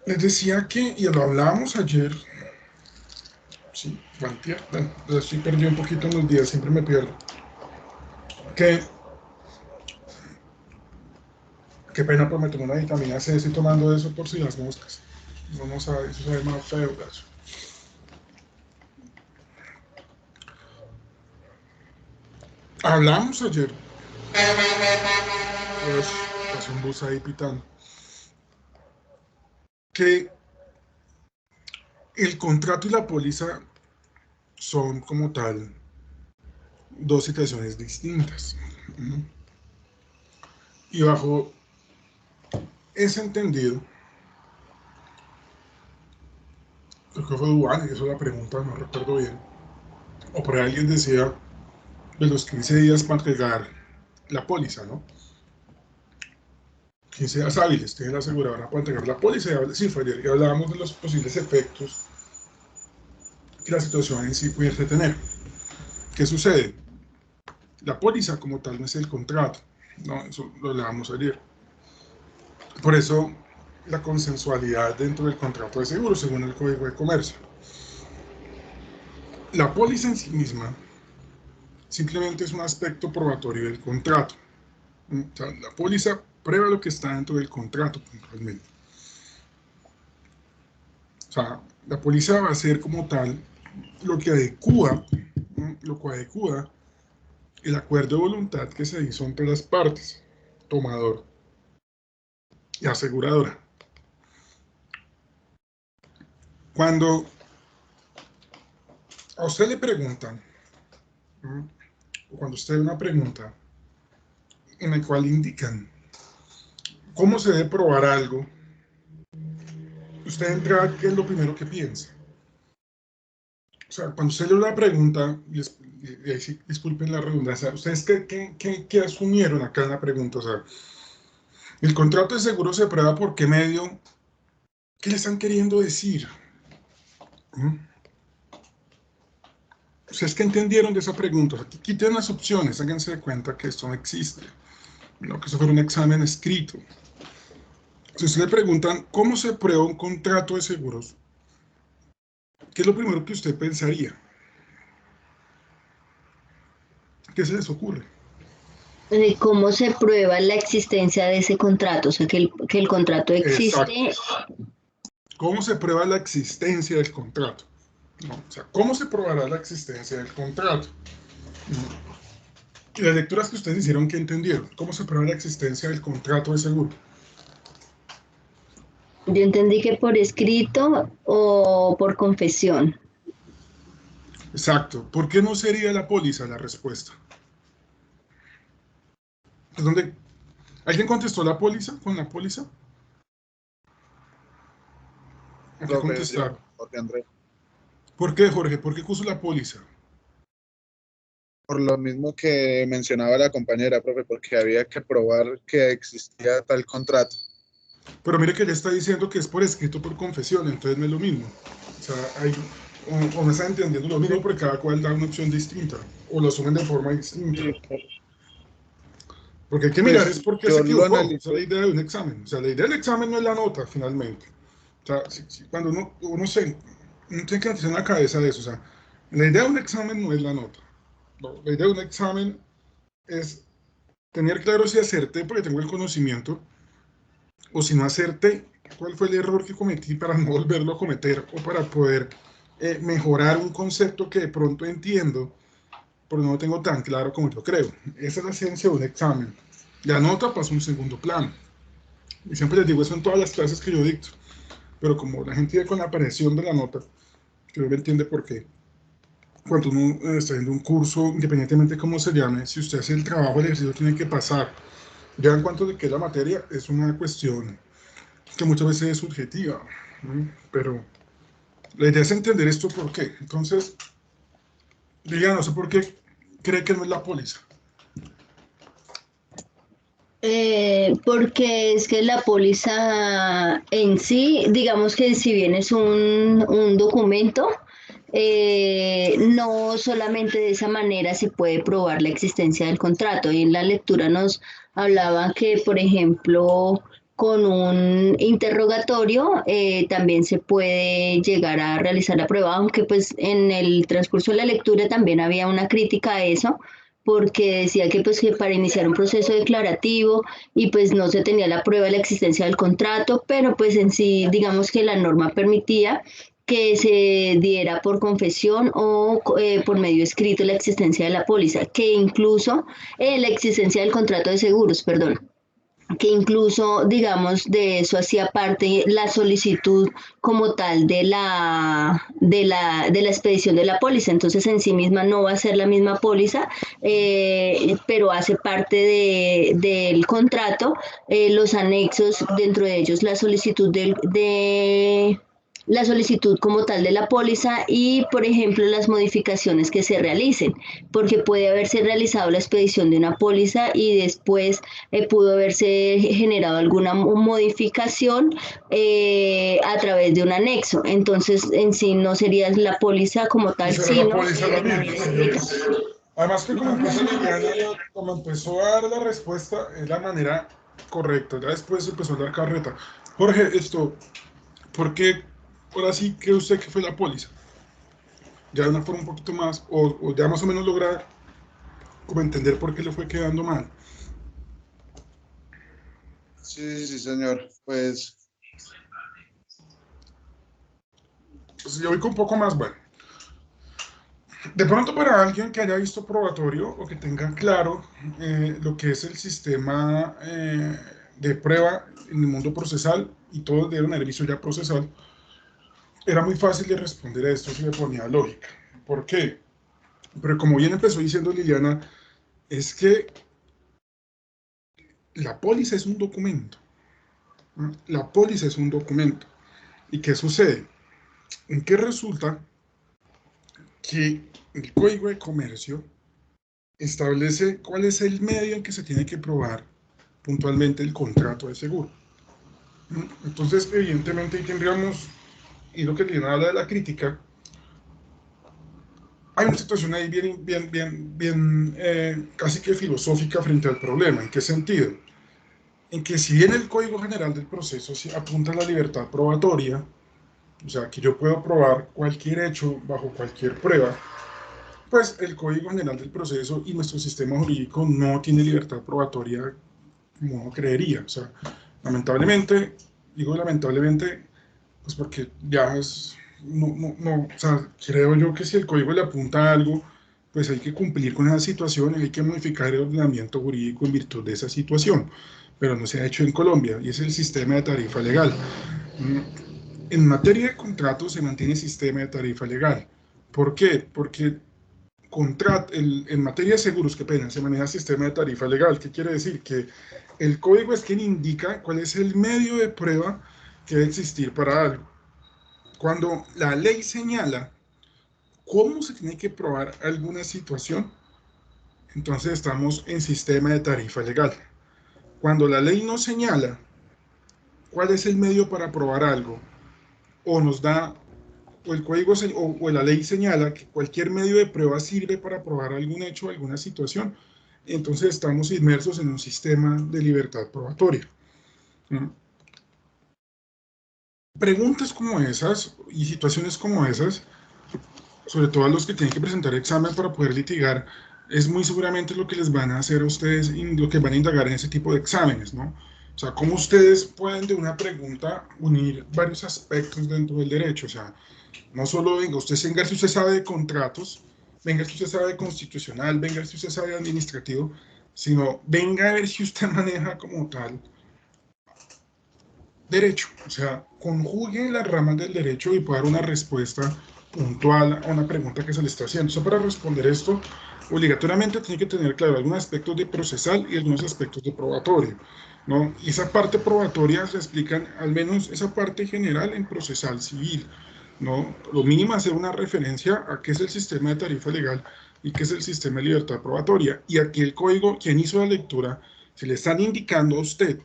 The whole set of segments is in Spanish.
Les decía que, y lo hablábamos ayer, sí, o antier, bueno, estoy perdido un poquito en los días, siempre me pierdo, que qué pena por meterme una vitamina C, estoy tomando eso por si las moscas. Vamos a ver, eso sabe más feo, gacho. Hablamos ayer, pues, pasó un bus ahí pitando, que el contrato y la póliza son como tal dos situaciones distintas. Y bajo ese entendido, creo que fue Dubán, y eso la pregunta, no recuerdo bien, o por ahí alguien decía de los 15 días para entregar la póliza, ¿no? 15 días hábiles tiene la aseguradora para entregar la póliza. Sí, fue ayer, y hablábamos de los posibles efectos que la situación en sí pudiese tener. ¿Qué sucede? La póliza como tal no es el contrato, ¿no? Eso lo hablábamos ayer. Por eso la consensualidad dentro del contrato de seguro, según el Código de Comercio. La póliza en sí misma simplemente es un aspecto probatorio del contrato. O sea, la póliza prueba lo que está dentro del contrato puntualmente. O sea, la póliza va a ser como tal lo que adecua el acuerdo de voluntad que se hizo entre las partes, tomador y aseguradora. Cuando a usted le preguntan, o cuando usted ve una pregunta en la cual indican cómo se debe probar algo, usted entra, ¿qué es lo primero que piensa? O sea, cuando usted le da una pregunta, y ahí sí, disculpen la redundancia, ¿ustedes qué asumieron acá en la pregunta? O sea, el contrato de seguro se prueba por qué medio, ¿qué le están queriendo decir? ¿Mm? ¿Ustedes qué entendieron de esa pregunta? Aquí quiten las opciones, háganse de cuenta que esto no existe, no que eso fuera un examen escrito. Si ustedes le preguntan cómo se prueba un contrato de seguros, ¿qué es lo primero que usted pensaría? ¿Qué se les ocurre? ¿Cómo se prueba la existencia de ese contrato? O sea, que el contrato Exacto. existe. ¿Cómo se prueba la existencia del contrato? ¿No? O sea, ¿cómo se probará la existencia del contrato? ¿No? Y las lecturas que ustedes hicieron, ¿qué entendieron? ¿Cómo se prueba la existencia del contrato de seguro? Yo entendí que por escrito o por confesión. Exacto. ¿Por qué no sería la póliza la respuesta? ¿Es donde alguien contestó la póliza con la póliza? ¿A qué Profe, yo, contestaron? Jorge Andrés. ¿Por qué, Jorge? ¿Por qué puso la póliza? Por lo mismo que mencionaba la compañera, profe, porque había que probar que existía tal contrato. Pero mire que le está diciendo que es por escrito por confesión, entonces no es lo mismo. O sea, o no está entendiendo lo mismo porque cada cual da una opción distinta, o lo asumen de forma distinta. Sí, Porque hay que mirar es pues por qué se yo lo equivocó. Esa es analizo. la idea de un examen. O sea, la idea del examen no es la nota, finalmente. O sea, cuando uno tiene que meterse en la cabeza de eso. O sea, la idea de un examen no es la nota. No, la idea de un examen es tener claro si acerté porque tengo el conocimiento, o si no acerté, cuál fue el error que cometí para no volverlo a cometer, o para poder mejorar un concepto que de pronto entiendo, pero no lo tengo tan claro como yo creo. Esa es la ciencia de un examen. La nota pasa a un segundo plano. Y siempre les digo eso en todas las clases que yo dicto. Pero como la gente vive con la aparición de la nota, creo que entiende por qué. Cuando uno está haciendo un curso, independientemente de cómo se llame, si usted hace el trabajo, el ejercicio tiene que pasar. Ya en cuanto de que la materia es una cuestión que muchas veces es subjetiva, ¿no? Pero la idea es entender esto por qué. Entonces, diga, no sé por qué cree que no es la póliza. Porque es que la póliza en sí, digamos que si bien es un documento, no solamente de esa manera se puede probar la existencia del contrato. Y en la lectura nos hablaba que, por ejemplo, con un interrogatorio también se puede llegar a realizar la prueba, aunque pues en el transcurso de la lectura también había una crítica a eso, porque decía que pues que para iniciar un proceso declarativo y pues no se tenía la prueba de la existencia del contrato, pero pues en sí digamos que la norma permitía que se diera por confesión o por medio escrito la existencia de la póliza, que incluso la existencia del contrato de seguros, perdón, que incluso, digamos, de eso hacía parte la solicitud como tal de la expedición de la póliza. Entonces, en sí misma no va a ser la misma póliza, pero hace parte del contrato, los anexos, dentro de ellos la solicitud la solicitud como tal de la póliza y, por ejemplo, las modificaciones que se realicen, porque puede haberse realizado la expedición de una póliza y después pudo haberse generado alguna modificación a través de un anexo. Entonces, en sí no sería la póliza como No tal, será la sino póliza la misma, sí, ok. Además que como empezó Liliana, como empezó a dar la respuesta, es la manera correcta. Ya después empezó a dar carreta. Jorge, ¿por qué ahora sí cree usted que fue la póliza? Ya de una forma un poquito más, o ya más o menos logra como entender por qué le fue quedando mal. Sí, sí, señor. Pues yo voy con un poco más, bueno. De pronto para alguien que haya visto probatorio o que tenga claro lo que es el sistema de prueba en el mundo procesal, y todos deben haber visto ya procesal, era muy fácil de responder a esto si le ponía lógica. ¿Por qué? Pero como bien empezó diciendo Liliana, es que la póliza es un documento. ¿No? La póliza es un documento. ¿Y qué sucede? En que resulta que el Código de Comercio establece cuál es el medio en que se tiene que probar puntualmente el contrato de seguro. Entonces, evidentemente, ahí tendríamos, y lo que Liliana habla de la crítica, hay una situación ahí bien casi que filosófica frente al problema. ¿En qué sentido? En que si bien el Código General del Proceso apunta a la libertad probatoria, o sea, que yo puedo probar cualquier hecho bajo cualquier prueba, pues el Código General del Proceso y nuestro sistema jurídico no tiene libertad probatoria como uno creería. O sea, lamentablemente, digo lamentablemente, pues porque ya es, o sea, creo yo que si el código le apunta a algo, pues hay que cumplir con esa situación y hay que modificar el ordenamiento jurídico en virtud de esa situación, pero no se ha hecho en Colombia y es el sistema de tarifa legal. En materia de contratos se mantiene el sistema de tarifa legal. ¿Por qué? Porque en materia de seguros, qué pena, se maneja el sistema de tarifa legal. ¿Qué quiere decir? Que el código es quien indica cuál es el medio de prueba que debe existir para algo. Cuando la ley señala cómo se tiene que probar alguna situación, entonces estamos en sistema de tarifa legal. Cuando la ley no señala cuál es el medio para probar algo, o nos da, o el código o la ley señala que cualquier medio de prueba sirve para probar algún hecho o alguna situación, entonces estamos inmersos en un sistema de libertad probatoria. Preguntas como esas y situaciones como esas, sobre todo a los que tienen que presentar examen para poder litigar, es muy seguramente lo que les van a hacer a ustedes y lo que van a indagar en ese tipo de exámenes, ¿no? O sea, cómo ustedes pueden de una pregunta unir varios aspectos dentro del derecho. O sea, no solo venga, venga si usted sabe de contratos, venga si usted sabe de constitucional, venga si usted sabe de administrativo, sino venga a ver si usted maneja como tal derecho. O sea, conjugue las ramas del derecho y pueda dar una respuesta puntual a una pregunta que se le está haciendo. Entonces, para responder esto, obligatoriamente tiene que tener claro algunos aspectos de procesal y algunos aspectos de probatorio, ¿no? Y esa parte probatoria se explican, al menos esa parte general en procesal civil, ¿no? Lo mínimo hacer una referencia a qué es el sistema de tarifa legal y qué es el sistema de libertad probatoria. Y aquí el código, quien hizo la lectura, se le están indicando a usted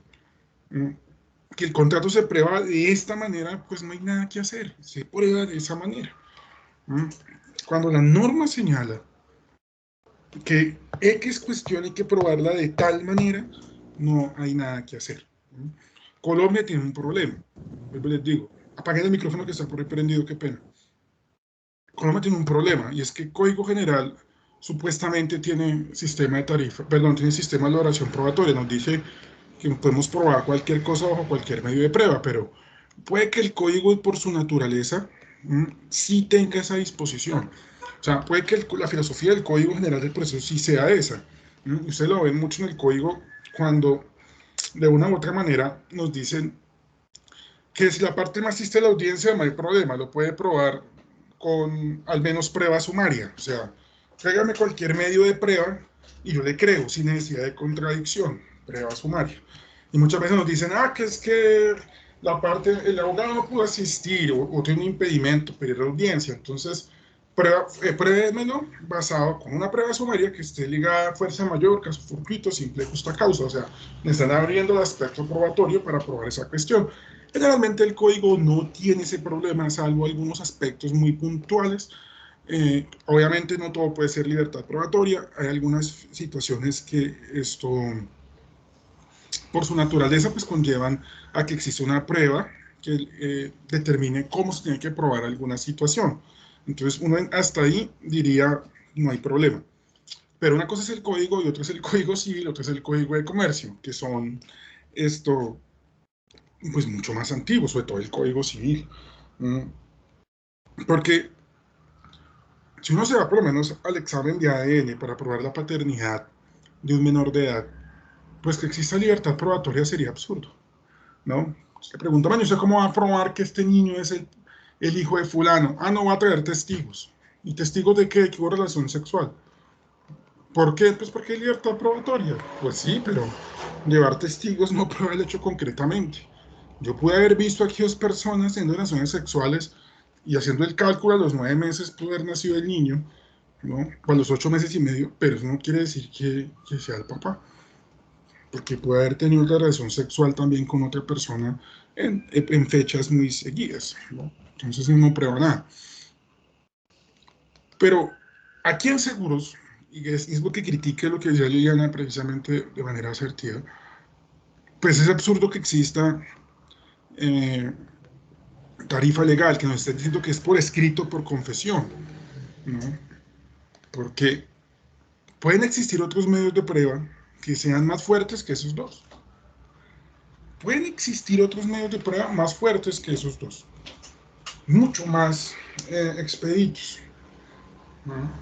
que el contrato se prueba de esta manera, pues no hay nada que hacer, se prueba de esa manera. Cuando la norma señala que X cuestión hay que probarla de tal manera, no hay nada que hacer. Colombia tiene un problema. Vuelvo y les digo, apaguen el micrófono que está por ahí prendido, qué pena. Colombia tiene un problema, y es que Código General supuestamente tiene sistema de tarifa, perdón, tiene sistema de valoración probatoria, nos dice que podemos probar cualquier cosa bajo cualquier medio de prueba, pero puede que el código por su naturaleza sí tenga esa disposición. O sea, puede que la filosofía del Código General del Proceso sí sea esa. Ustedes lo ven mucho en el código cuando de una u otra manera nos dicen que si la parte más asiste a la audiencia no hay problema, lo puede probar con al menos prueba sumaria. O sea, tráigame cualquier medio de prueba y yo le creo sin necesidad de contradicción, prueba sumaria. Y muchas veces nos dicen, que es que el abogado no pudo asistir o tiene un impedimento para ir a la audiencia. Entonces, pruébemelo basado con una prueba sumaria que esté ligada a fuerza mayor, caso fortuito, simple, justa causa. O sea, me están abriendo el aspecto probatorio para probar esa cuestión. Generalmente el código no tiene ese problema, salvo algunos aspectos muy puntuales. Obviamente no todo puede ser libertad probatoria. Hay algunas situaciones que esto, por su naturaleza, pues conllevan a que exista una prueba que determine cómo se tiene que probar alguna situación. Entonces, uno hasta ahí diría, no hay problema. Pero una cosa es el código y otra es el código civil, otra es el código de comercio, que son pues mucho más antiguos, sobre todo el código civil. Porque si uno se va por lo menos al examen de ADN para probar la paternidad de un menor de edad, pues que exista libertad probatoria sería absurdo, ¿no? Se pregunta, ¿usted cómo va a probar que este niño es el hijo de fulano? No va a traer testigos. ¿Y testigos de qué? ¿De qué hubo relación sexual? ¿Por qué? Pues porque hay libertad probatoria. Pues sí, pero llevar testigos no prueba el hecho concretamente. Yo pude haber visto aquí 2 personas teniendo relaciones sexuales y haciendo el cálculo a los 9 meses pudo haber nacido el niño, ¿no? O a los 8 meses y medio, pero eso no quiere decir que sea el papá, porque puede haber tenido una relación sexual también con otra persona en fechas muy seguidas, ¿no? Entonces no prueba nada. Pero aquí en seguros, y es lo que critique lo que decía Liliana precisamente de manera asertiva, pues es absurdo que exista tarifa legal, que nos estén diciendo que es por escrito, por confesión, ¿no? Porque pueden existir otros medios de prueba que sean más fuertes que esos dos. Pueden existir otros medios de prueba más fuertes que esos dos, mucho más expeditos, ¿no?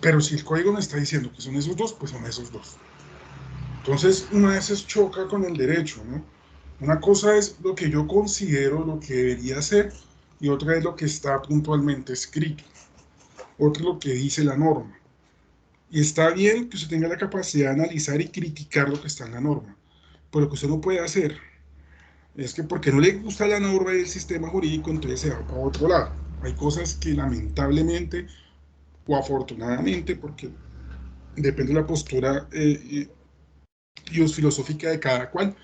Pero si el código me está diciendo que son esos dos, pues son esos dos. Entonces, una vez choca con el derecho, ¿no? Una cosa es lo que yo considero lo que debería ser y otra es lo que está puntualmente escrito. Otra es lo que dice la norma. Y está bien que usted tenga la capacidad de analizar y criticar lo que está en la norma. Pero lo que usted no puede hacer es que porque no le gusta la norma y el sistema jurídico, entonces se va para otro lado. Hay cosas que lamentablemente o afortunadamente, porque depende de la postura filosófica de cada cual,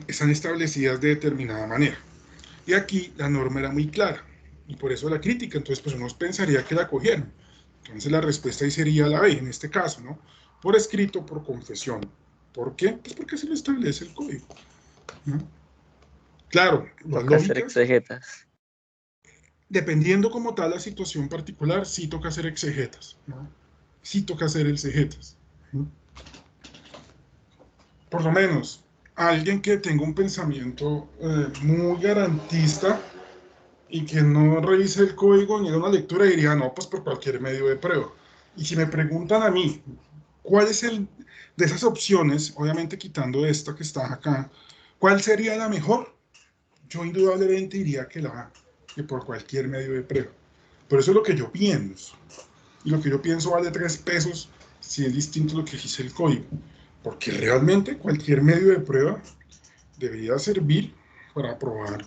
están establecidas de determinada manera. Y aquí la norma era muy clara, y por eso la crítica, entonces pues uno pensaría que la cogieron. Entonces la respuesta ahí sería la B, en este caso, ¿no? Por escrito, por confesión. ¿Por qué? Pues porque así lo establece el código, ¿no? Claro, las Toca hacer lógicas, exegetas. dependiendo como tal la situación particular, sí toca hacer exegetas, ¿no? Sí toca hacer exegetas, ¿no? Por lo menos, alguien que tenga un pensamiento muy garantista y que no revise el código ni haga una lectura diría, no, pues por cualquier medio de prueba. Y si me preguntan a mí, ¿cuál es de esas opciones, obviamente quitando esta que está acá, cuál sería la mejor? Yo indudablemente diría que que por cualquier medio de prueba. Pero eso es lo que yo pienso. Y lo que yo pienso vale 3 pesos si es distinto a lo que dice el código. Porque realmente cualquier medio de prueba debería servir para probar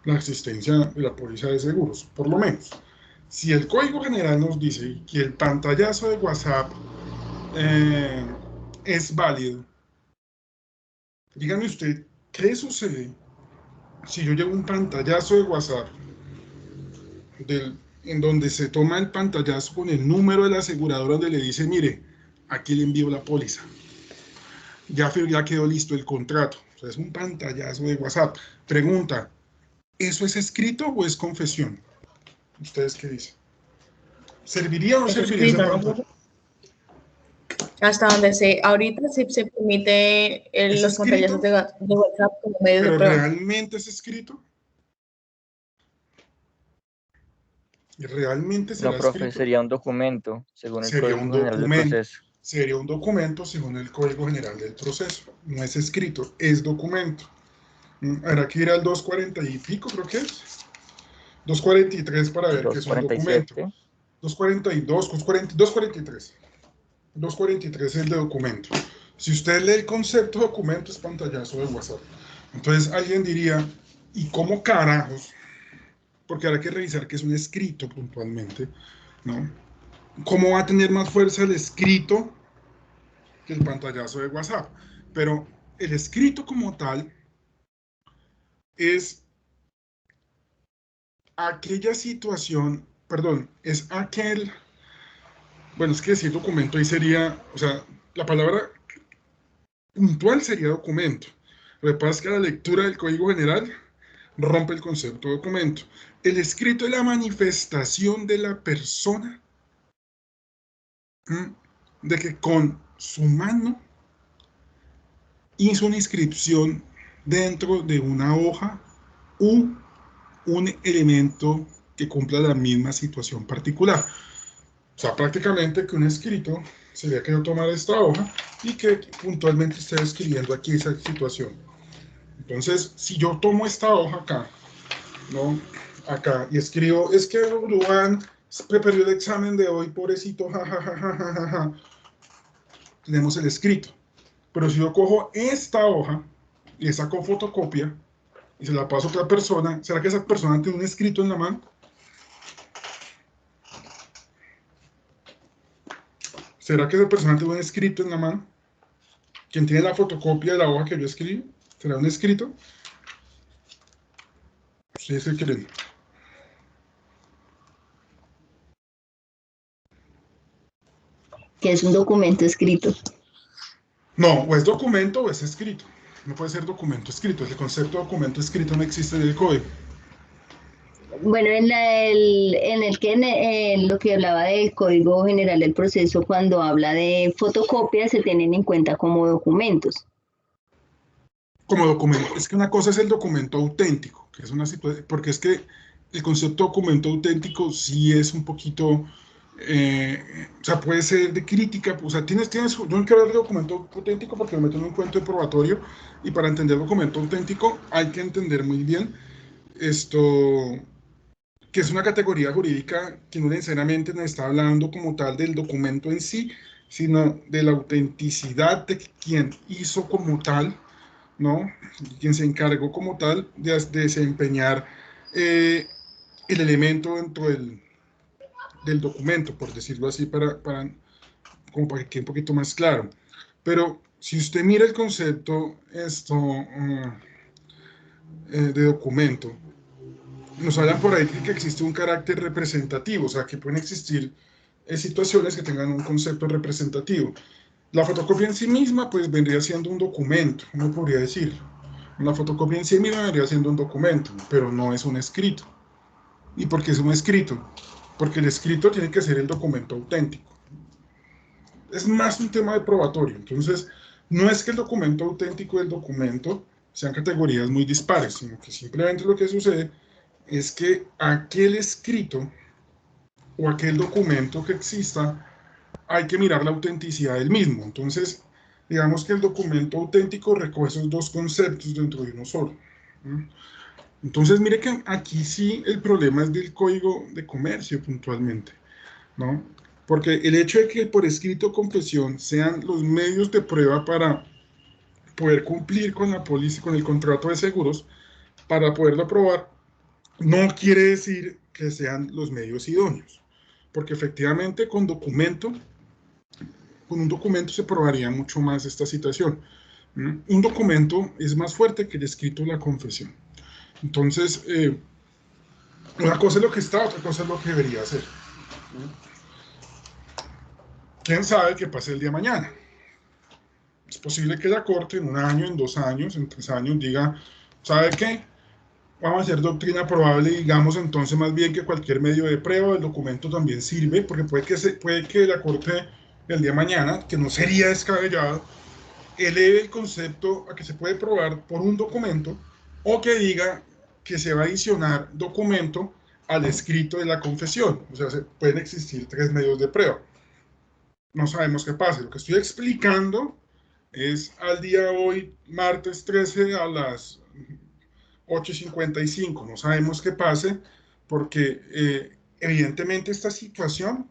la existencia de la póliza de seguros, por lo menos. Si el Código General nos dice que el pantallazo de WhatsApp es válido, dígame usted, ¿qué sucede si yo llevo un pantallazo de WhatsApp en donde se toma el pantallazo con el número de la aseguradora donde le dice, mire, aquí le envío la póliza? ya quedó listo el contrato. O sea, es un pantallazo de WhatsApp. Pregunta, ¿eso es escrito o es confesión? ¿Ustedes qué dicen? ¿Serviría o no Es serviría ese escrito, ¿no, pantalla? profe? Hasta donde ahorita sí se permite ¿Es los pantallazos escrito? de WhatsApp como medio de ¿Pero prueba. realmente es escrito? ¿Realmente No, será profe, escrito? sería un documento, según el Sería un Código General del documento. Proceso. Sería un documento según el Código General del Proceso. No es escrito, es documento. Habrá que ir al 240 y pico, creo que es. 243 para ver qué es un documento. 247. 242, 243. 243 es el de documento. Si usted lee el concepto de documento, es pantallazo de WhatsApp. Entonces alguien diría, ¿y cómo carajos? Porque habrá que revisar que es un escrito puntualmente, ¿no? ¿Cómo va a tener más fuerza el escrito que el pantallazo de WhatsApp? Pero el escrito como tal es aquella situación, perdón, es aquel, bueno, es que decir documento ahí sería, o sea, la palabra puntual sería documento. Lo que pasa es que la lectura del Código General rompe el concepto de documento. El escrito es la manifestación de la persona de que con su mano hizo una inscripción dentro de una hoja u un elemento que cumpla la misma situación particular. O sea, prácticamente que un escrito sería que yo tomara esta hoja y que puntualmente esté escribiendo aquí esa situación. Entonces, si yo tomo esta hoja acá, ¿no? Acá, y escribo, es que Duan perdió el examen de hoy, pobrecito, jajajajaja. Tenemos el escrito. Pero si yo cojo esta hoja y le saco fotocopia y se la paso a otra persona, ¿será que esa persona tiene un escrito en la mano? ¿Será que esa persona tiene un escrito en la mano? ¿Quién tiene la fotocopia de la hoja que yo escribí? ¿Será un escrito? ¿Ustedes qué creen? Que es un documento escrito. No, o es documento o es escrito. No puede ser documento escrito. El concepto de documento escrito no existe en el código. Bueno, en lo que hablaba del Código General del Proceso, cuando habla de fotocopias, se tienen en cuenta como documentos. Como documento, es que una cosa es el documento auténtico, que es una situación, porque es que el concepto de documento auténtico sí es un poquito, o sea, puede ser de crítica, o sea, yo no quiero hablar de documento auténtico porque me meto en un cuento de probatorio, y para entender documento auténtico hay que entender muy bien esto, que es una categoría jurídica que no necesariamente nos está hablando como tal del documento en sí, sino de la autenticidad de quien hizo como tal, ¿no? Quien se encargó como tal de desempeñar el elemento dentro del documento, por decirlo así, como para que quede un poquito más claro. Pero si usted mira el concepto de documento, nos hablan por ahí que existe un carácter representativo, o sea, que pueden existir situaciones que tengan un concepto representativo. La fotocopia en sí misma, pues, vendría siendo un documento, uno podría decir. La fotocopia en sí misma vendría siendo un documento, pero no es un escrito. ¿Y por qué es un escrito? Porque el escrito tiene que ser el documento auténtico. Es más un tema de probatorio. Entonces, no es que el documento auténtico y el documento sean categorías muy dispares, sino que simplemente lo que sucede es que aquel escrito o aquel documento que exista, hay que mirar la autenticidad del mismo. Entonces, digamos que el documento auténtico recoge esos dos conceptos dentro de uno solo. Entonces, mire que aquí sí el problema es del código de comercio puntualmente, ¿no? Porque el hecho de que por escrito o confesión sean los medios de prueba para poder cumplir con la póliza, con el contrato de seguros, para poderlo aprobar, no quiere decir que sean los medios idóneos, porque efectivamente con un documento se probaría mucho más esta situación. Un documento es más fuerte que el escrito o la confesión. Entonces, una cosa es lo que está, otra cosa es lo que debería hacer. ¿Quién sabe qué pase el día de mañana? Es posible que la Corte en 1 año, en 2 años, en 3 años diga, ¿sabe qué? Vamos a hacer doctrina probable y digamos entonces más bien que cualquier medio de prueba del documento también sirve, porque puede que la Corte el día de mañana, que no sería descabellado, eleve el concepto a que se puede probar por un documento o que diga que se va a adicionar documento al escrito de la confesión. O sea, pueden existir 3 medios de prueba. No sabemos qué pase. Lo que estoy explicando es al día de hoy, martes 13 a las 8:55. No sabemos qué pase porque evidentemente esta situación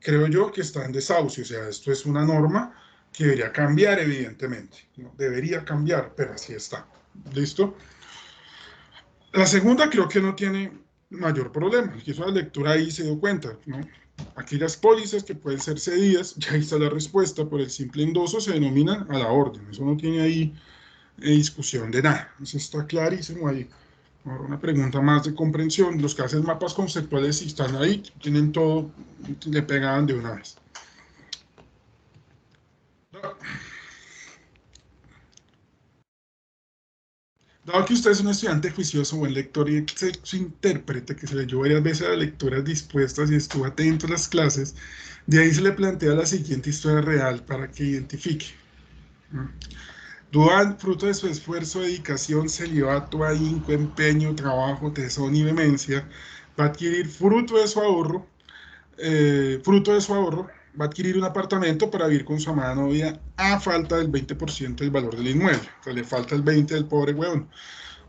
creo yo que está en desahucio. O sea, esto es una norma que debería cambiar evidentemente. ¿No? Debería cambiar, pero así está. ¿Listo? La segunda creo que no tiene mayor problema. Que hizo la lectura ahí se dio cuenta, ¿no? Aquí las pólizas que pueden ser cedidas, ya está la respuesta, por el simple endoso se denominan a la orden. Eso no tiene ahí discusión de nada. Eso está clarísimo ahí. Ahora una pregunta más de comprensión. Los que hacen mapas conceptuales, si están ahí, tienen todo, le pegaban de una vez. Dado que usted es un estudiante juicioso, buen lector y su intérprete, que se leyó varias veces las lecturas dispuestas y estuvo atento a las clases, de ahí se le plantea la siguiente historia real para que identifique. Duan, fruto de su esfuerzo, dedicación, celibato, ahínco, empeño, trabajo, tesón y vehemencia, va a adquirir fruto de su ahorro, va a adquirir un apartamento para vivir con su amada novia a falta del 20% del valor del inmueble. O sea, le falta el 20% del pobre huevón.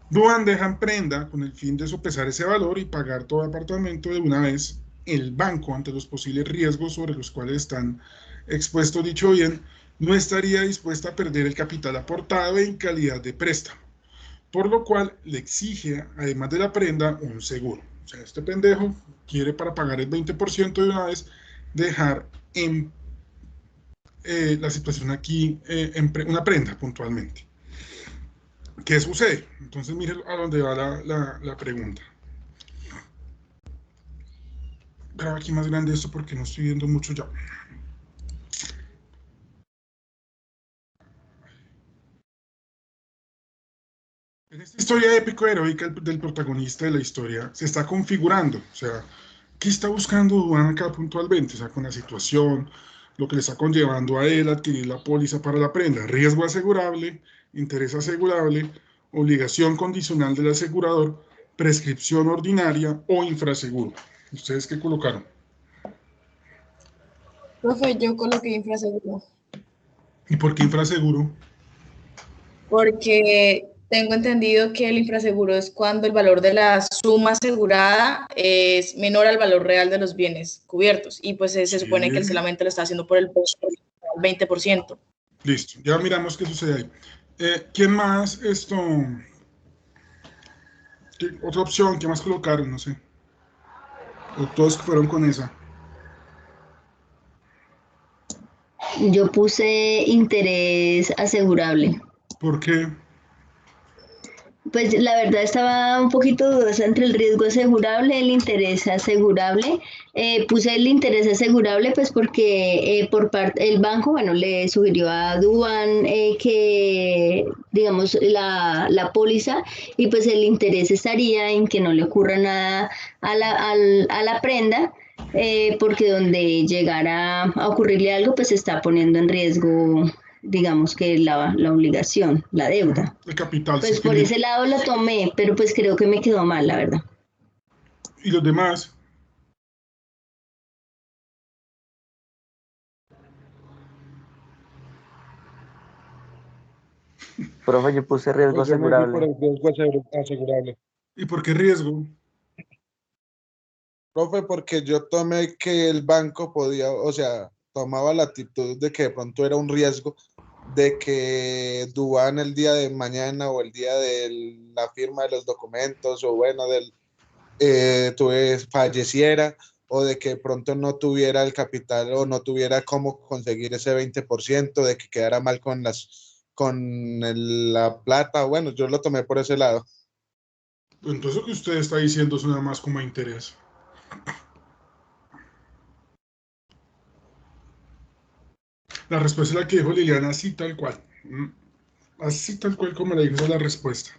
Duan deja en prenda con el fin de sopesar ese valor y pagar todo apartamento de una vez. El banco, ante los posibles riesgos sobre los cuales están expuestos dicho bien, no estaría dispuesta a perder el capital aportado en calidad de préstamo, por lo cual le exige, además de la prenda, un seguro. O sea, este pendejo quiere, para pagar el 20% de una vez, dejar en la situación aquí una prenda puntualmente. ¿Qué sucede? Entonces, mire a dónde va la pregunta. Graba aquí más grande esto porque no estoy viendo mucho ya. En esta historia épico-heroica del protagonista de la historia se está configurando, o sea, ¿qué está buscando Duan acá puntualmente? O sea, con la situación, lo que le está conllevando a él adquirir la póliza para la prenda, riesgo asegurable, interés asegurable, obligación condicional del asegurador, prescripción ordinaria o infraseguro. ¿Ustedes qué colocaron? Profe, yo coloqué infraseguro. ¿Y por qué infraseguro? Porque tengo entendido que el infraseguro es cuando el valor de la suma asegurada es menor al valor real de los bienes cubiertos. Y pues se supone que el Sí. solamente lo está haciendo por el 20%. Listo, ya miramos qué sucede ahí. ¿Quién más esto? Otra opción, ¿qué más colocaron? No sé. O todos fueron con esa. Yo puse interés asegurable. ¿Por qué? Pues la verdad estaba un poquito dudosa entre el riesgo asegurable y el interés asegurable. Puse el interés asegurable pues porque por parte el banco, bueno, le sugirió a Duan que, digamos, la póliza y pues el interés estaría en que no le ocurra nada a la prenda. Porque donde llegara a ocurrirle algo, pues se está poniendo en riesgo, digamos que la obligación, la deuda. El capital, sí, Pues por ese lado lo tomé, pero pues creo que me quedó mal, la verdad. y los demás. Profe, yo puse riesgo Pues yo me fui por asegurable. el riesgo asegurable. ¿Y por qué riesgo? Profe, porque yo tomé que el banco podía, o sea, tomaba la actitud de que de pronto era un riesgo de que Duván el día de mañana o el día de la firma de los documentos o bueno, falleciera o de que de pronto no tuviera el capital o no tuviera cómo conseguir ese 20%, de que quedara mal la plata. Bueno, yo lo tomé por ese lado. Entonces lo que usted está diciendo suena más como a interés. La respuesta es la que dijo Liliana, así tal cual. Así tal cual como le dijo la respuesta.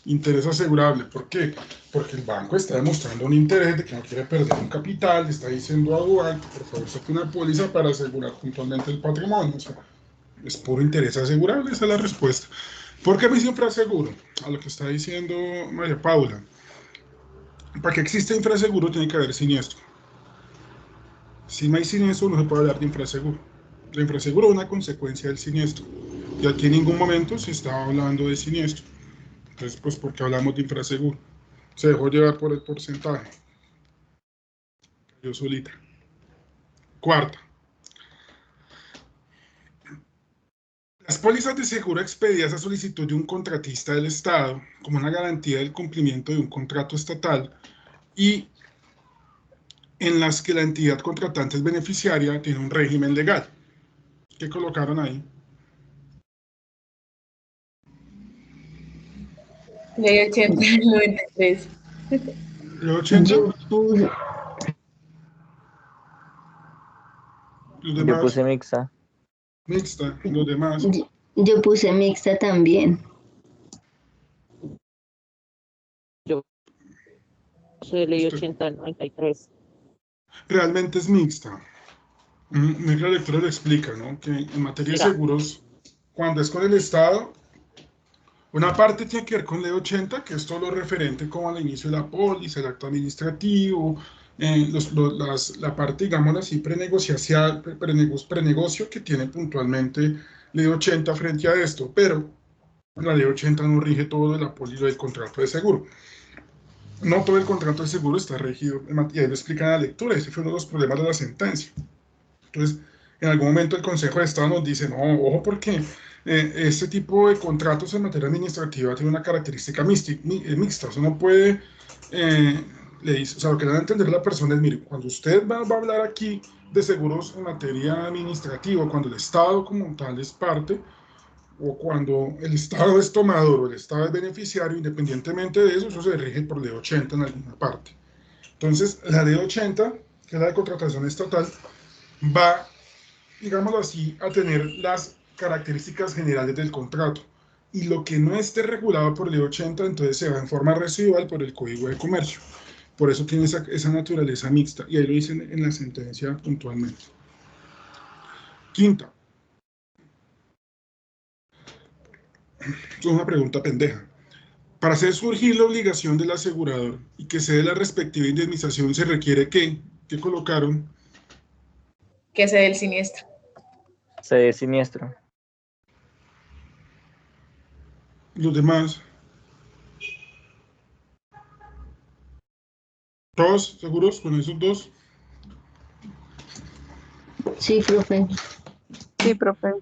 Interés asegurable. ¿Por qué? Porque el banco está demostrando un interés de que no quiere perder un capital, le está diciendo a Dual que por favor saque una póliza para asegurar puntualmente el patrimonio. O sea, es puro interés asegurable, esa es la respuesta. ¿Por qué me hice infraseguro? A lo que está diciendo María Paula. Para que exista infraseguro tiene que haber siniestro. Si no hay siniestro, no se puede hablar de infraseguro. El infraseguro es una consecuencia del siniestro. Y aquí en ningún momento se estaba hablando de siniestro. Entonces, pues, ¿por qué hablamos de infraseguro? Se dejó llevar por el porcentaje. Yo solita. Cuarta. Las pólizas de seguro expedidas a solicitud de un contratista del Estado como una garantía del cumplimiento de un contrato estatal y en las que la entidad contratante es beneficiaria tiene un régimen legal. ¿Qué colocaron ahí? Ley 80 del 93. ¿El 80? Yo puse, Los Yo demás, puse mixta. mixta. Los demás, yo puse mixta también. Yo soy ley 80 del 93. realmente es mixta. La lectura lo explica, ¿no? Que en materia de Mira. seguros, cuando es con el Estado, una parte tiene que ver con ley 80, que es todo lo referente como al inicio de la póliza, el acto administrativo, la parte, digamos así, prenegocio que tiene puntualmente ley 80 frente a esto, pero la ley 80 no rige todo de la póliza del contrato de seguro. No todo el contrato de seguro está regido, y ahí lo explica en la lectura, ese fue uno de los problemas de la sentencia. Entonces, en algún momento el Consejo de Estado nos dice, no, ojo, porque este tipo de contratos en materia administrativa tiene una característica mixta. O sea, no puede, le dice, o sea, lo que le van a entender a la persona es, mire, cuando usted va a hablar aquí de seguros en materia administrativa, cuando el Estado como tal es parte, o cuando el Estado es tomador o el Estado es beneficiario, independientemente de eso, eso se rige por ley 80 en alguna parte. Entonces, la ley 80, que es la de contratación estatal, va, digámoslo así, a tener las características generales del contrato. Y lo que no esté regulado por ley 80, entonces se va en forma residual por el Código de Comercio. Por eso tiene esa naturaleza mixta. Y ahí lo dicen en la sentencia puntualmente. Quinta. Es una pregunta pendeja. Para hacer surgir la obligación del asegurador y que se dé la respectiva indemnización, se requiere que, ¿qué colocaron? Que se dé el siniestro. Se dé siniestro. Los demás. ¿Todos seguros con esos dos? Sí, profe. Sí, profe.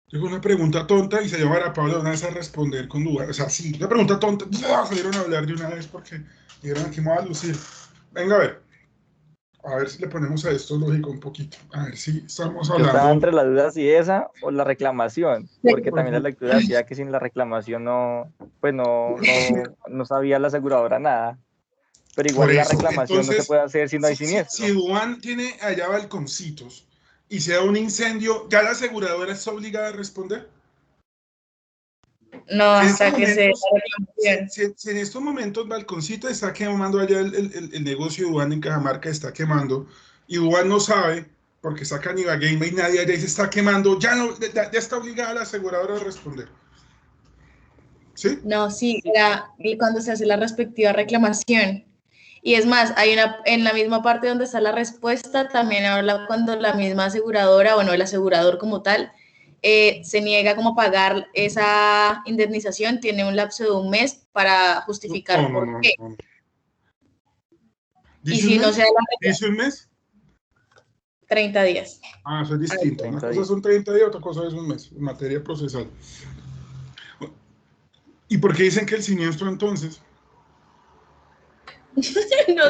Llegó una pregunta tonta y se llevó a Pablo una vez a responder con duda. O sea, sí, una pregunta tonta. Salieron a hablar de una vez porque dijeron aquí me voy a lucir. Venga, a ver si le ponemos a esto lógico un poquito. A ver si estamos Yo estaba hablando. entre las dudas si esa o la reclamación, porque también la Bueno, lectura decía que sin la reclamación no, pues no sabía la aseguradora nada. Pero por igual la eso, reclamación no se entonces, puede hacer si no hay si siniestro. Duan tiene allá balconcitos y se da un incendio, ¿ya la aseguradora está obligada a responder? No, Si en estos hasta que se dé momentos, la reclamación. si en estos momentos Balconcito está quemando allá el negocio de Duan en Cajamarca, está quemando, y Duan no sabe, porque está Caniva Game y nadie allá se está quemando, ya está obligada la aseguradora a responder. ¿Sí? No, sí, era cuando se hace la respectiva reclamación. Y es más, hay en la misma parte donde está la respuesta, también habla cuando la misma aseguradora, bueno, el asegurador como tal, se niega como a pagar esa indemnización, tiene un lapso de un mes para justificar por qué. No. Y ¿Dice un si no se mes? da la ¿Dice un mes? 30 días. Ah, eso es distinto. Una 30 cosa días. son 30 días, otra cosa es un mes, en materia procesal. ¿Y por qué dicen que el siniestro entonces? No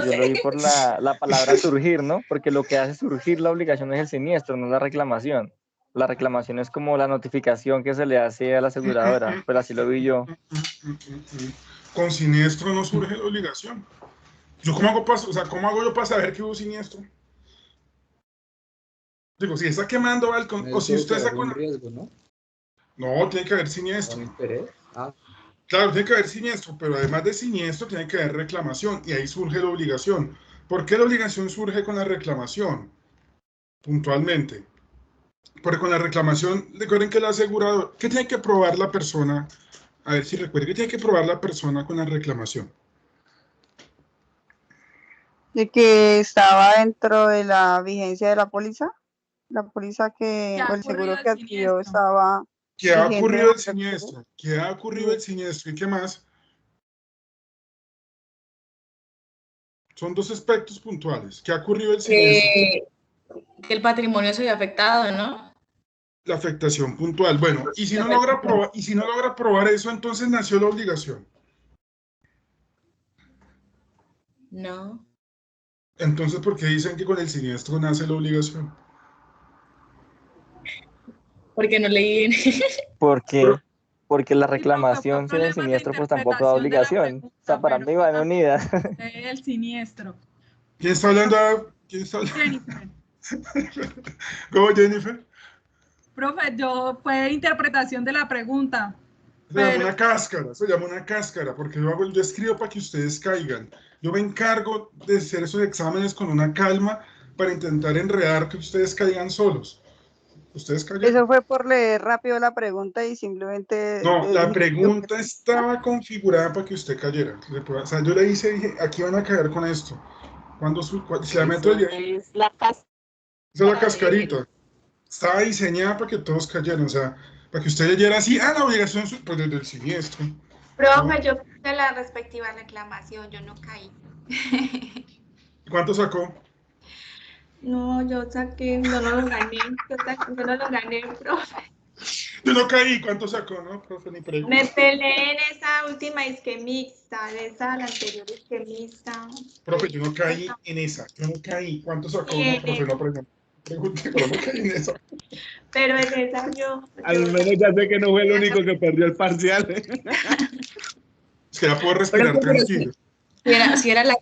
Yo lo vi sé. por la palabra surgir, ¿no? Porque lo que hace surgir la obligación es el siniestro, no la reclamación. La reclamación es como la notificación que se le hace a la aseguradora, pero así lo vi yo. Con siniestro no surge la obligación. ¿Cómo hago yo para saber que hubo siniestro? Digo, si está quemando balcón, o si usted está un con... riesgo, ¿no? No, tiene que haber Con siniestro. interés. Ah, Claro, tiene que haber siniestro, pero además de siniestro tiene que haber reclamación y ahí surge la obligación. ¿Por qué la obligación surge con la reclamación? Puntualmente. Porque con la reclamación, recuerden que el asegurador, ¿qué tiene que probar la persona? A ver si recuerden, ¿qué tiene que probar la persona con la reclamación? De que estaba dentro de la vigencia de la póliza que, o el seguro que adquirió estaba ¿Qué ha vigente. ocurrido el siniestro? ¿Qué ha ocurrido el siniestro? ¿Y qué más? Son dos aspectos puntuales. ¿Qué ha ocurrido el siniestro? Que el patrimonio se ve afectado, ¿no? La afectación puntual. Bueno, y si no logra probar eso, entonces nació la obligación. No. Entonces, ¿por qué dicen que con el siniestro nace la obligación? Porque no leí. Porque la Sí, profe, fue reclamación sin el problemas de siniestro pues tampoco da interpretación de la obligación. O sea, pregunta, para pero mí van fue unidas. el siniestro. ¿Quién está hablando? ¿Quién está hablando? Jennifer. ¿Cómo, Jennifer? Profe, fue interpretación de la pregunta. Se llama una cáscara, se llama una cáscara, porque yo escribo para que ustedes caigan. Yo me encargo de hacer esos exámenes con una calma para intentar enredar que ustedes caigan solos. Ustedes callan. Eso fue por leer rápido la pregunta y simplemente... No, la pregunta estaba configurada para que usted cayera. O sea, yo le hice, dije, aquí van a caer con esto. Si la meto Es la casa. esa es la cascarita. Estaba diseñada para que todos cayeran, o sea, para que usted leyera así, la obligación pues, desde el siniestro. Profe, yo puse la respectiva reclamación, yo no caí. ¿Cuánto sacó? No, yo saqué, no lo gané, yo no lo gané, profe. Yo no caí, ¿cuánto sacó, no, profe? Ni pregunto. Me peleé en esa última disque mixta, de esa, la anterior disque mixta. Profe, yo no caí en esa, yo no caí, ¿cuánto sacó, no, profe? No pregunte, pero no caí en esa. Pero en esa yo... Al menos ya sé que no fue el único que perdió el parcial. Es que ya puedo respirar tranquilo. Si era la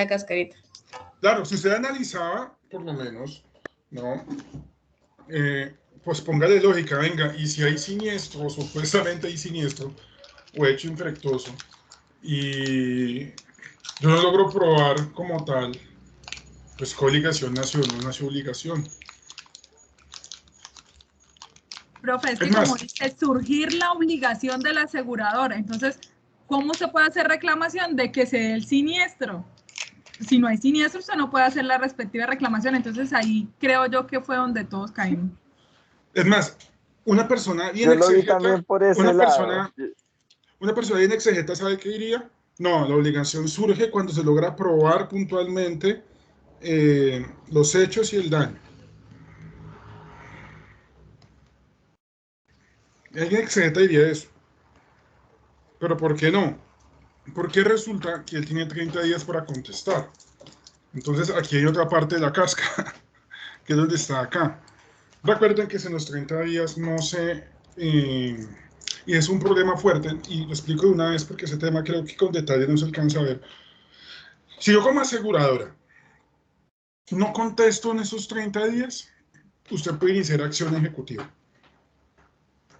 cascarita. Claro, si usted analizaba, por lo menos, ¿no? Pues póngale lógica, venga, y si hay siniestro, supuestamente hay siniestro, o hecho infructuoso, y yo no logro probar como tal, pues qué obligación nació, no nació obligación. Profe, es que como dice, surgir la obligación del asegurador, entonces, ¿cómo se puede hacer reclamación de que se dé el siniestro? Si no hay siniestro, usted no puede hacer la respectiva reclamación, entonces ahí creo yo que fue donde todos caímos. Es más, una persona bien Yo lo vi exegeta, también por ese lado. Una persona bien exegeta, ¿sabe qué diría? No, la obligación surge cuando se logra probar puntualmente los hechos y el daño. Alguien exegeta diría eso. Pero ¿por qué no? Porque resulta que él tiene 30 días para contestar. Entonces aquí hay otra parte de la cáscara, que es donde está acá. Recuerden que si en los 30 días no se... y es un problema fuerte, y lo explico de una vez porque ese tema creo que con detalle no se alcanza a ver. Si yo como aseguradora no contesto en esos 30 días, usted puede iniciar acción ejecutiva.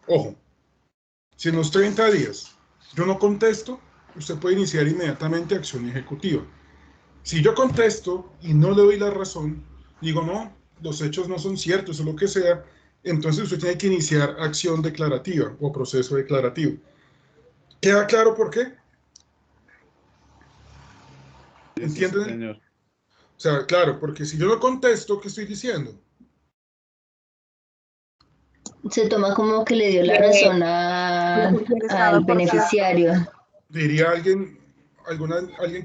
Ojo, si en los 30 días yo no contesto, usted puede iniciar inmediatamente acción ejecutiva. Si yo contesto y no le doy la razón, digo, no, los hechos no son ciertos o lo que sea, entonces usted tiene que iniciar acción declarativa o proceso declarativo. ¿Queda claro por qué? ¿Entienden? Sí, señor. O sea, claro, porque si yo no contesto, ¿qué estoy diciendo? Se toma como que le dio la razón al beneficiario. Diría alguien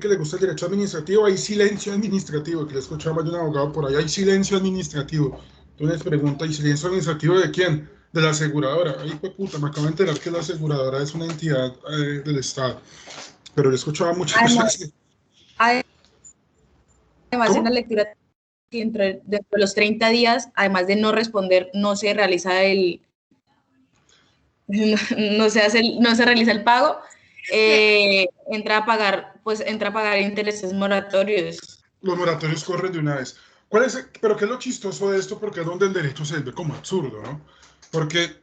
que le gusta el derecho administrativo, hay silencio administrativo, que le he escuchado más de un abogado por ahí, hay silencio administrativo. Entonces pregunta, ¿y silencio administrativo de quién? De la aseguradora. Ay, pues puta, me acabo de enterar que la aseguradora es una entidad del Estado. Pero le he escuchado a muchas personas. Además, en la lectura, dentro de los 30 días, además de no responder, no se realiza no se realiza el pago, entra a pagar intereses moratorios. Los moratorios corren de una vez. Pero ¿qué es lo chistoso de esto? Porque es donde el derecho se ve como absurdo, ¿no? Porque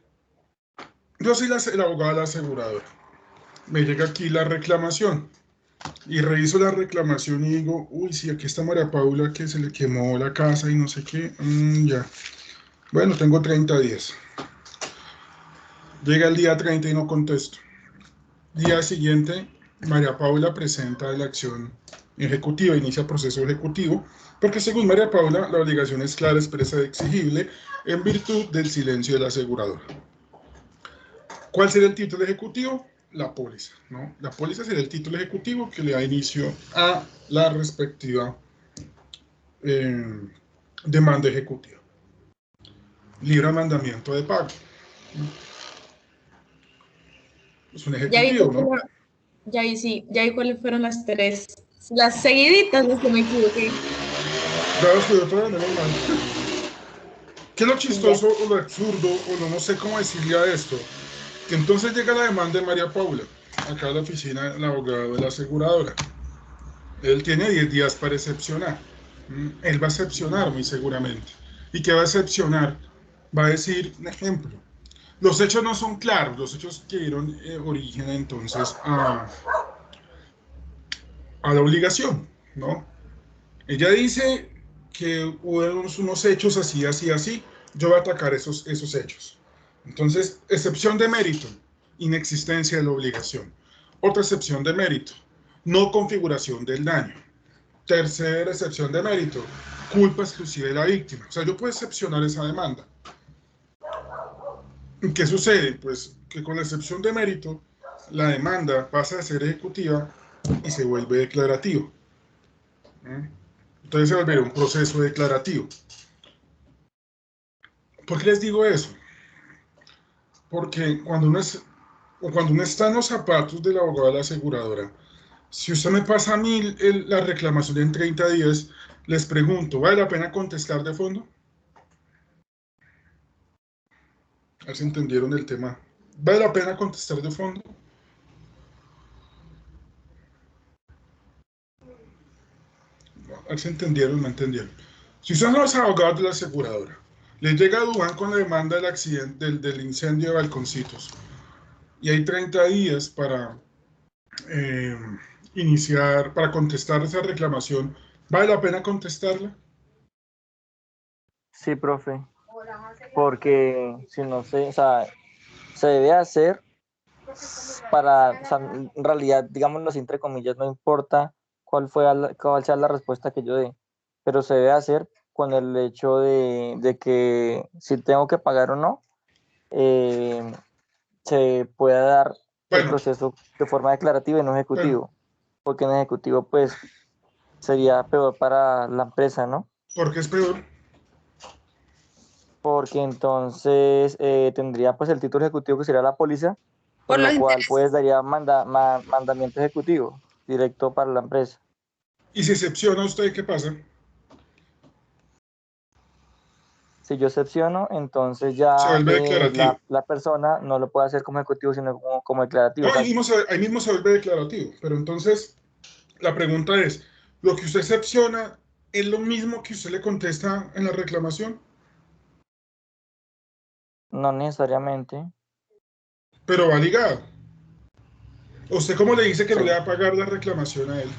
yo soy el abogado de la aseguradora. Me llega aquí la reclamación y reviso la reclamación y digo, uy, sí, aquí está María Paula que se le quemó la casa y no sé qué. Ya. Bueno, tengo 30 días. Llega el día 30 y no contesto. Día siguiente, María Paula presenta la acción ejecutiva, inicia proceso ejecutivo, porque según María Paula, la obligación es clara, expresa y exigible en virtud del silencio del asegurador. ¿Cuál sería el título ejecutivo? La póliza, ¿no? La póliza sería el título ejecutivo que le da inicio a la respectiva demanda ejecutiva. Libre mandamiento de pago. Es un ejecutivo, ¿no? Ya vi cuáles fueron las tres. Las seguiditas, no se me equivoqué. Claro, estudió todo normal. ¿Qué es lo chistoso o lo absurdo o no sé cómo decirle a esto? Que entonces llega la demanda de María Paula, acá a la oficina del abogado de la aseguradora. Él tiene 10 días para excepcionar. Él va a excepcionar muy seguramente. ¿Y qué va a excepcionar? Va a decir, un ejemplo, los hechos no son claros, los hechos que dieron origen entonces a la obligación, ¿no? Ella dice que hubo unos hechos así, así, así, yo voy a atacar esos hechos. Entonces, excepción de mérito, inexistencia de la obligación. Otra excepción de mérito, no configuración del daño. Tercera excepción de mérito, culpa exclusiva de la víctima. O sea, yo puedo excepcionar esa demanda. ¿Qué sucede? Pues que con la excepción de mérito, la demanda pasa a ser ejecutiva y se vuelve declarativo. Entonces se volverá un proceso declarativo. ¿Por qué les digo eso? Porque cuando uno está en los zapatos del abogado de la aseguradora, si usted me pasa a mí la reclamación en 30 días, les pregunto, ¿vale la pena contestar de fondo? A ver si entendieron el tema. ¿Vale la pena contestar de fondo? A ver si entendieron o no entendieron. Si son los abogados de la aseguradora, les llega a Dubán con la demanda del accidente, del incendio de Balconcitos, y hay 30 días para para contestar esa reclamación, ¿vale la pena contestarla? Sí, profe, porque si no sé, o sea, se debe hacer o sea, en realidad, digámoslo así, entre comillas, no importa cuál sea la respuesta que yo dé, pero se debe hacer con el hecho de que si tengo que pagar o no, se pueda dar el proceso de forma declarativa y no ejecutivo, porque en ejecutivo pues sería peor para la empresa, ¿no? ¿Por qué es peor? Porque entonces tendría pues el título ejecutivo que sería la póliza, por lo cual pues daría mandamiento ejecutivo directo para la empresa. ¿Y si excepciona usted, qué pasa? Si yo excepciono, entonces ya la persona no lo puede hacer como ejecutivo, sino como declarativo. No, ahí mismo se vuelve declarativo, pero entonces la pregunta es, ¿lo que usted excepciona es lo mismo que usted le contesta en la reclamación? No necesariamente. Pero va ligado. ¿Usted cómo le dice que no le va a pagar la reclamación a él?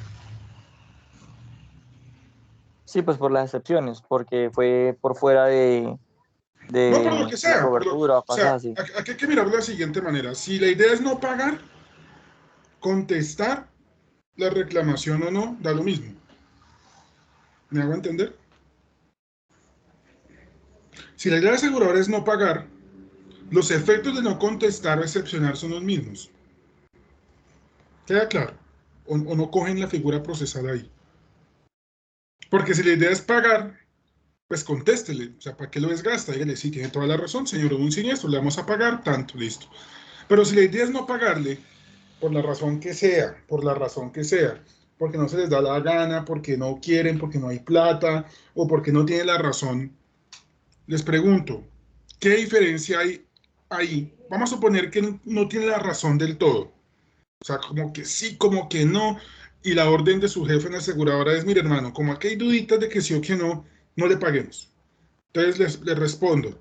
Sí, pues por las excepciones, porque fue por fuera de no, por lo que sea, la cobertura o cosas así. Aquí hay que mirarlo de la siguiente manera. Si la idea es no pagar, contestar la reclamación o no, da lo mismo. ¿Me hago entender? Si la idea del asegurador es no pagar, los efectos de no contestar o excepcionar son los mismos. ¿Queda claro? O no cogen la figura procesal ahí. Porque si la idea es pagar, pues contéstele. O sea, ¿para qué lo desgasta? Dígale, sí, tiene toda la razón, señor, hubo un siniestro, le vamos a pagar tanto, listo. Pero si la idea es no pagarle, por la razón que sea, porque no se les da la gana, porque no quieren, porque no hay plata, o porque no tienen la razón, les pregunto, ¿qué diferencia hay ahí? Vamos a suponer que no tiene la razón del todo. O sea, como que sí, como que no. Y la orden de su jefe en la aseguradora es, mire hermano, como aquí hay duditas de que sí o que no, no le paguemos. Entonces les respondo,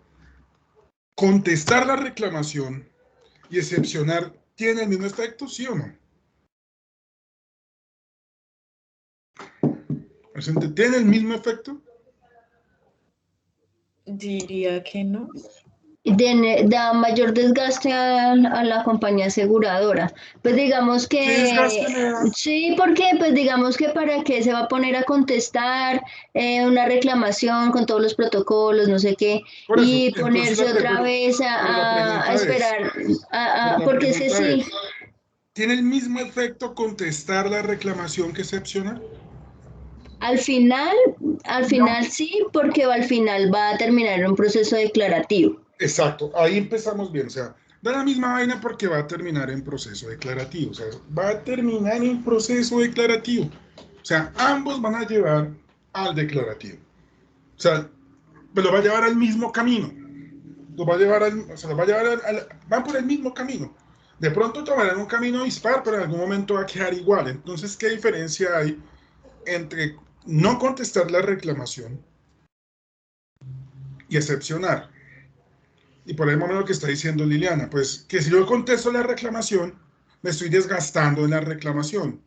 contestar la reclamación y excepcionar, ¿tiene el mismo efecto, sí o no? ¿Tiene el mismo efecto? Diría que no. Da mayor desgaste a la compañía aseguradora. Pues digamos ¿Qué desgaste que me da? sí, porque pues digamos que para qué se va a poner a contestar una reclamación con todos los protocolos, no sé qué, Por eso, y entonces ponerse otra vez pero la a pregunta es, esperar, pero la porque es que pregunta sí. es, ¿tiene el mismo efecto contestar la reclamación que excepcionar? Al final, al final sí, porque al final va a terminar en un proceso declarativo. Exacto, ahí empezamos bien, o sea, da la misma vaina porque va a terminar en proceso declarativo, o sea, va a terminar en proceso declarativo, o sea, ambos van a llevar al declarativo, o sea, lo va a llevar al mismo camino, lo va a llevar o sea, lo va a llevar van por el mismo camino. De pronto tomarán un camino dispar, pero en algún momento va a quedar igual. Entonces, ¿qué diferencia hay entre no contestar la reclamación y excepcionar? Y por el momento lo que está diciendo Liliana, pues que si yo contesto la reclamación, me estoy desgastando en la reclamación.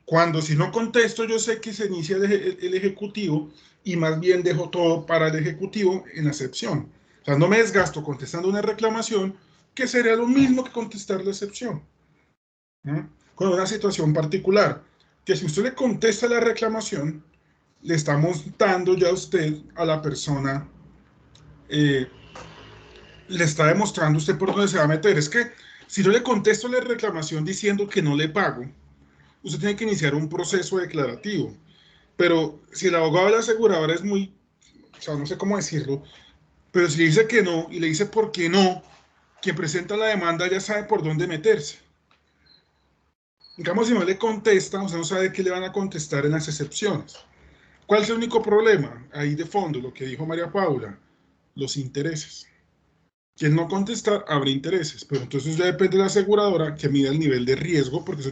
Cuando si no contesto, yo sé que se inicia el ejecutivo y más bien dejo todo para el ejecutivo en excepción. O sea, no me desgasto contestando una reclamación, que sería lo mismo que contestar la excepción. ¿Mm? Con una situación particular, que si usted le contesta la reclamación, le estamos dando ya a usted, a la persona, le está demostrando usted por dónde se va a meter. Es que si yo le contesto la reclamación diciendo que no le pago, usted tiene que iniciar un proceso declarativo. Pero si el abogado de la aseguradora es muy, o sea, no sé cómo decirlo, pero si le dice que no y le dice por qué no, quien presenta la demanda ya sabe por dónde meterse. Digamos, si no le contesta, usted no sabe qué le van a contestar en las excepciones. ¿Cuál es el único problema? Ahí de fondo, lo que dijo María Paula, los intereses. Quien no contestar, habrá intereses, pero entonces ya depende de la aseguradora que mida el nivel de riesgo, porque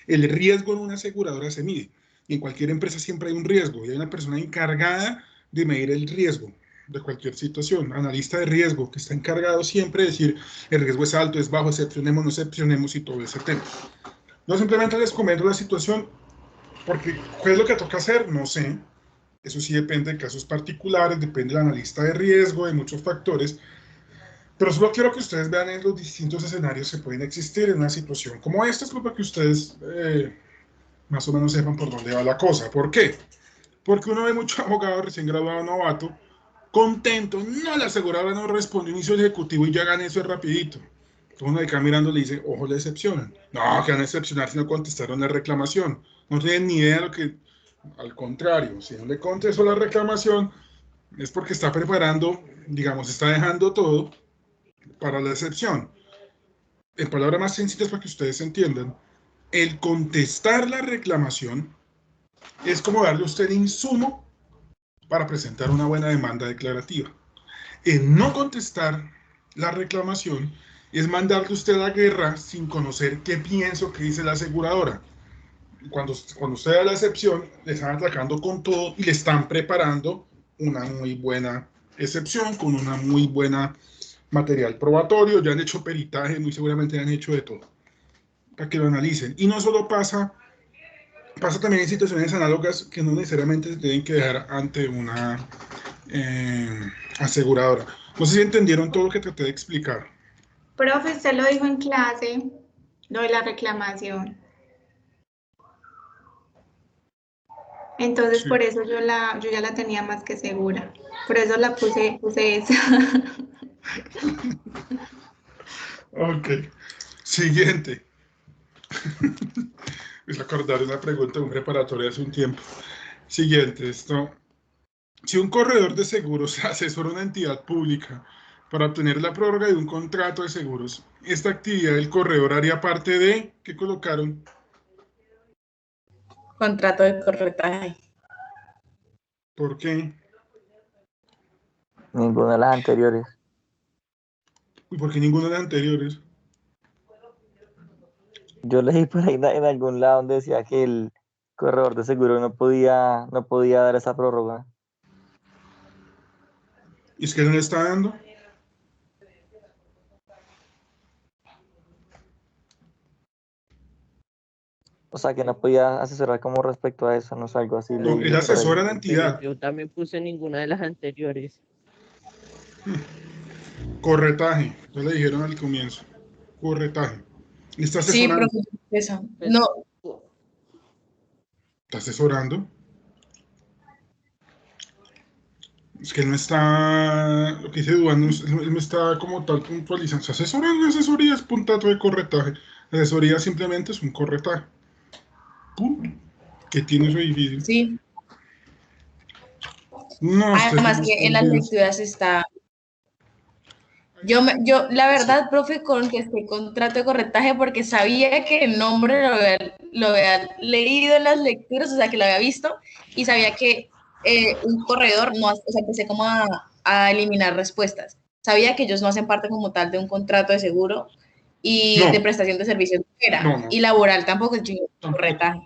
el riesgo en una aseguradora se mide. Y en cualquier empresa siempre hay un riesgo, y hay una persona encargada de medir el riesgo de cualquier situación, analista de riesgo, que está encargado siempre de decir el riesgo es alto, es bajo, excepcionemos, no excepcionemos y todo ese tema. No simplemente les comento la situación, porque ¿qué es lo que toca hacer? No sé. Eso sí depende de casos particulares, depende del analista de riesgo, de muchos factores. Pero solo quiero que ustedes vean en los distintos escenarios que pueden existir en una situación como esta, es para que ustedes más o menos sepan por dónde va la cosa. ¿Por qué? Porque uno ve mucho abogado recién graduado novato, contento, no, la aseguradora no respondió, inicio ejecutivo y ya gané eso rapidito. Uno de acá mirando le dice, ojo, le excepcionan. No, que van a excepcionar si no contestaron la reclamación. No tienen ni idea de lo que, al contrario, si no le contestó la reclamación, es porque está preparando, digamos, está dejando todo para la excepción. En palabras más sencillas para que ustedes entiendan, el contestar la reclamación es como darle a usted insumo para presentar una buena demanda declarativa. El no contestar la reclamación es mandarle usted a la guerra sin conocer qué pienso que dice la aseguradora. Cuando usted da la excepción, le están atacando con todo y le están preparando una muy buena excepción con una muy buena material probatorio, ya han hecho peritaje, muy seguramente han hecho de todo, para que lo analicen. Y no solo pasa también en situaciones análogas que no necesariamente se tienen que dejar ante una aseguradora. No sé si entendieron todo lo que traté de explicar. Profe, usted lo dijo en clase, lo de la reclamación. Entonces, Sí. por eso yo ya la tenía más que segura. Por eso la puse esa. Ok. Siguiente. Es acordar una pregunta de un preparatorio hace un tiempo. Siguiente, esto. Si un corredor de seguros asesora a una entidad pública para obtener la prórroga de un contrato de seguros, esta actividad del corredor haría parte de, ¿qué colocaron? Contrato de corretaje. ¿Por qué? Ninguna de las anteriores. ¿Y por qué ninguno de los anteriores? Yo leí por ahí en algún lado donde decía que corredor de seguro no podía dar esa prórroga. ¿Y es que no le está dando? O sea, que no podía asesorar como respecto a eso, no sé, algo así. No, leí él yo por ahí. asesora a la Pero entidad. yo también puse ninguna de las anteriores. Corretaje, ya le dijeron al comienzo. Corretaje. ¿Y está Sí, asesorando? profe, eso. Pues, No, ¿Está asesorando? Es que él no está, lo que dice Duan, él no está como tal puntualizando. ¿Se asesorando? Asesoría es puntato de corretaje. Asesoría simplemente es un corretaje. Punto. ¿Qué tiene su difícil? sí. No, ustedes Además no que en están las bien. lecturas está. Yo, la verdad, profe, contesté contrato de corretaje porque sabía que el nombre lo había leído en las lecturas, o sea, que lo había visto, y sabía que un corredor no, o sea, empecé como a eliminar respuestas. Sabía que ellos no hacen parte como tal de un contrato de seguro y de No, prestación de servicios no, era, no, y laboral tampoco, yo tampoco. corretaje.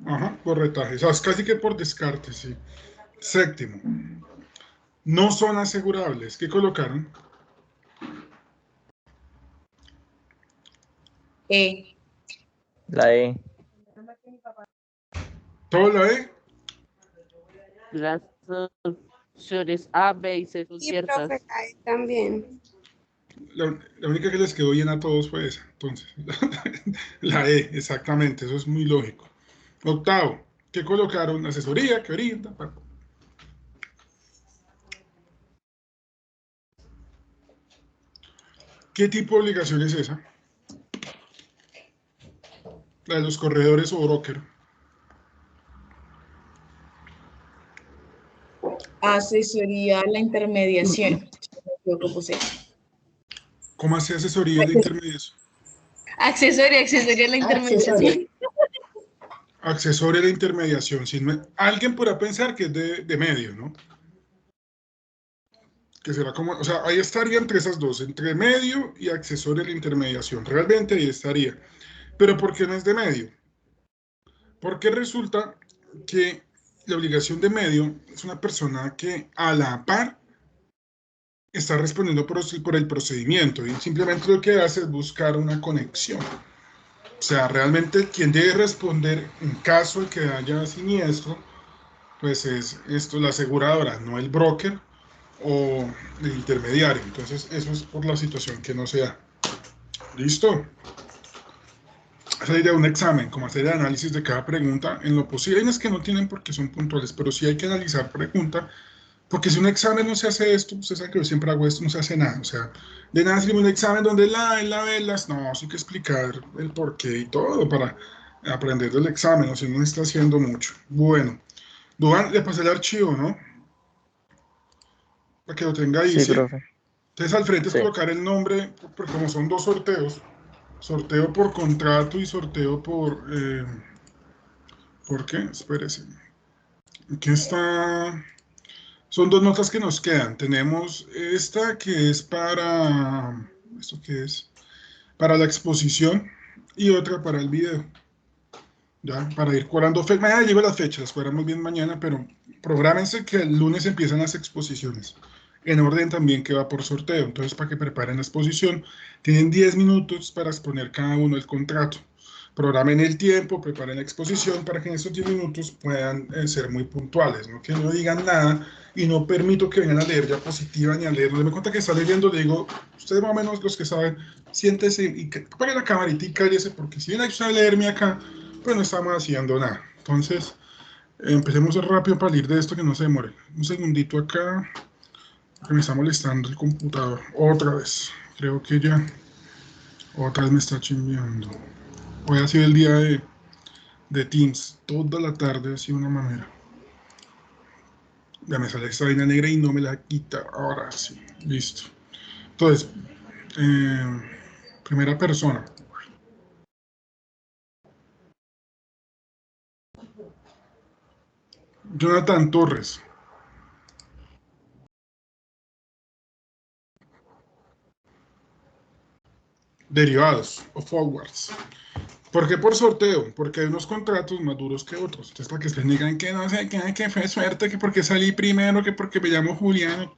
Ajá, corretaje. O sea, es casi que por descarte, sí. Séptimo. No son asegurables. ¿Qué colocaron? La E. ¿Todo la E? las opciones A, B y C son Y ciertas. profe, ahí también. La única que les quedó bien a todos fue esa. Entonces, la E, exactamente. Eso es muy lógico. Octavo. ¿Qué colocaron? Asesoría, que orienta. ¿Qué tipo de obligación es esa? La de los corredores o broker. Asesoría, la intermediación. Yo puse. ¿Cómo hace asesoría de intermediación? Accesoria, la Accesoria. intermediación. Accesoria de intermediación. Alguien podrá pensar que es de medio, ¿no? Que será como, o sea, ahí estaría entre esas dos, entre medio y accesoria de la intermediación. Realmente ahí estaría. Pero ¿por qué no es de medio? Porque resulta que la obligación de medio es una persona que a la par está respondiendo por el procedimiento y simplemente lo que hace es buscar una conexión. O sea, realmente quien debe responder en caso de que haya siniestro, pues es esto, la aseguradora, no el broker o el intermediario. Entonces, eso es por la situación que no se da. ¿Listo? Esa idea de un examen, como hacer el análisis de cada pregunta en lo posible. Hay unas que no tienen porque son puntuales, pero sí hay que analizar pregunta, porque si un examen no se hace esto, usted sabe que yo siempre hago esto, no se hace nada. O sea, de nada sirve un examen donde la B, las, no, sí hay que explicar el porqué y todo para aprender del examen, o si no está haciendo mucho. Bueno, Duan, le pasé el archivo, ¿no? Para que lo tenga ahí, Sí, ¿sí? profe. Entonces al frente es Sí. colocar el nombre, porque como son dos sorteos, sorteo por contrato y sorteo ¿por qué? Espérese. Aquí está. Son dos notas que nos quedan. Tenemos esta que es para. ¿Esto qué es? Para la exposición y otra para el video. Ya, para ir cuadrando fechas. Mañana llego las fechas, las cuadramos bien mañana, pero prográmense que el lunes empiezan las exposiciones. En orden también que va por sorteo. Entonces, para que preparen la exposición, tienen 10 minutos para exponer cada uno el contrato. Programen el tiempo, preparen la exposición para que en esos 10 minutos puedan ser muy puntuales, ¿no? Que no digan nada y no permito que vengan a leer diapositiva ni a leer. No me cuenta que está leyendo, le digo, ustedes más o menos los que saben, siéntese y apague la camarita y cállese, porque si viene a leerme acá, pues no estamos haciendo nada. Entonces, empecemos rápido para salir de esto que no se demore. Un segundito acá, que me está molestando el computador. Otra vez, creo que ya otra vez me está chimbeando. Hoy ha sido el día de Teams, toda la tarde ha sido una mamera. Ya me sale esta vaina negra y no me la quita. Ahora sí, listo. Entonces, primera persona. Jonathan Torres. Derivados o forwards. ¿Por qué por sorteo? Porque hay unos contratos más duros que otros. Entonces, para que ustedes digan que no sé, que fue suerte, que porque salí primero, que porque me llamo Julián.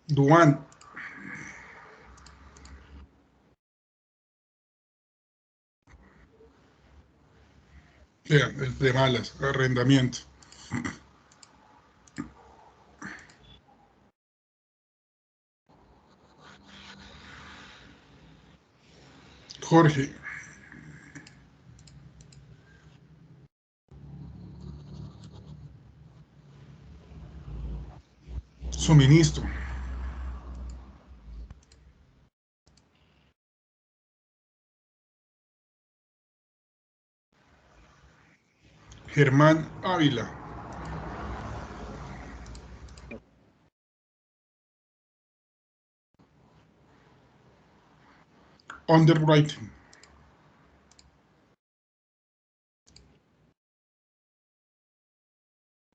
Duan. Vean, el de malas, arrendamiento. Jorge. Suministro. Germán Ávila. Underwriting.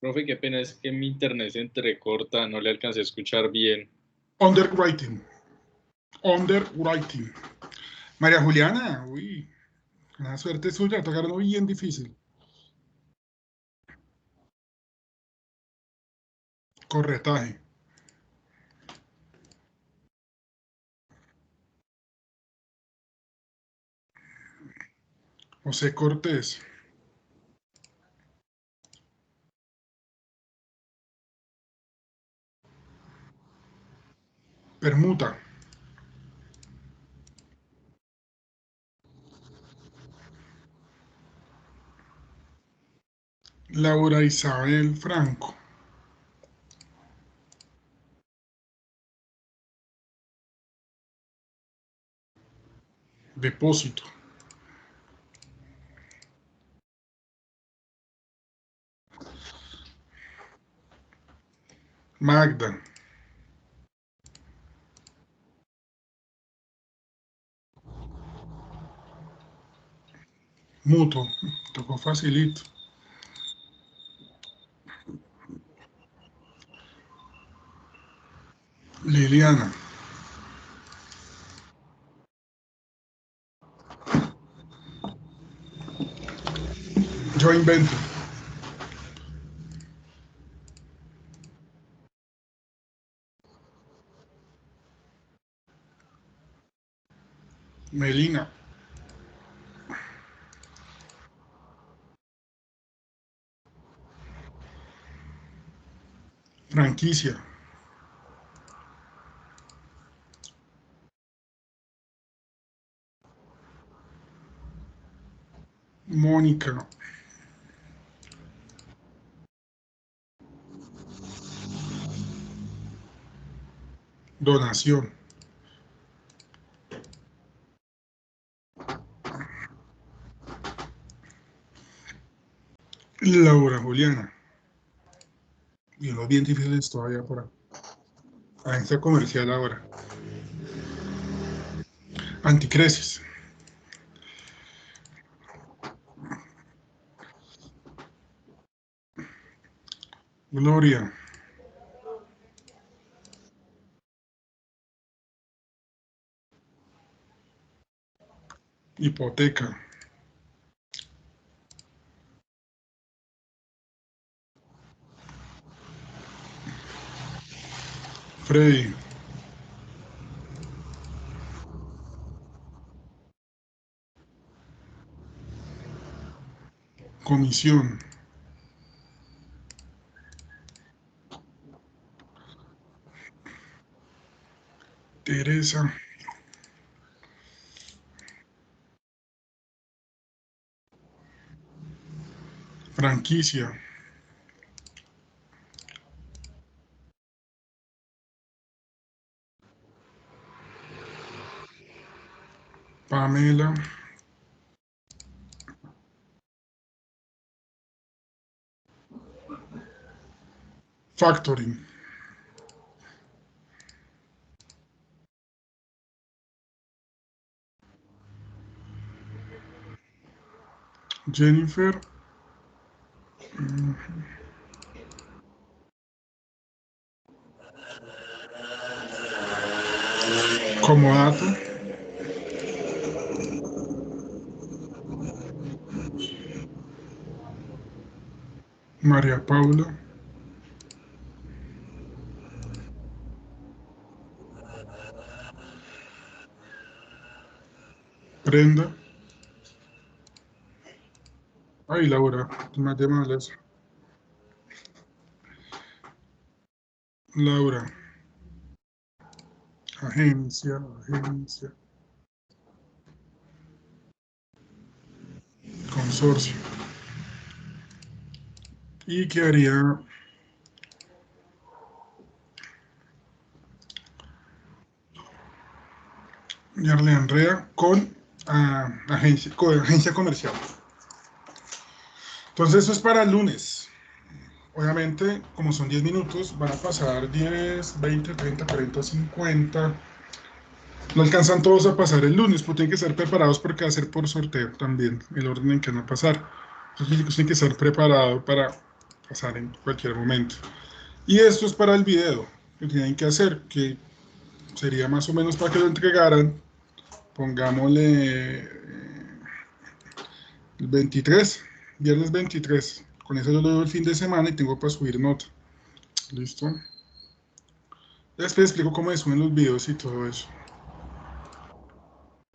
Profe, qué pena, es que mi internet se entrecorta, no le alcancé a escuchar bien. Underwriting. Underwriting. María Juliana, uy, una suerte suya, tocaron bien difícil. Corretaje. José Cortés. Permuta. Laura Isabel Franco. Depósito. Magda. Mutuo. Tocó facilito. Liliana. Yo invento. Melina. Franquicia. Mónica. Donación. Laura Juliana. Y unos bien difíciles todavía por ahí. Agencia comercial ahora. Anticresis. Gloria. Hipoteca. Freddy. Comisión. Teresa. Franquicia. Pamela. Factoring. Jennifer. Comodato. María Paula. Brenda. Ay, Laura, más de malas. Laura. Agencia. Consorcio. Y quedaría Yarle Andrea con agencia comercial. Entonces eso es para el lunes. Obviamente, como son 10 minutos, van a pasar 10, 20, 30, 40, 50. No alcanzan todos a pasar el lunes, pero tienen que estar preparados porque va a ser por sorteo también, el orden en que van a pasar. Los físicos tienen que estar preparados para pasar en cualquier momento. Y esto es para el video que tienen que hacer, que sería más o menos para que lo entregaran. Pongámosle el 23, viernes 23. Con eso yo lo doy el fin de semana y tengo para subir nota. ¿Listo? Después explico cómo se suben los videos y todo eso.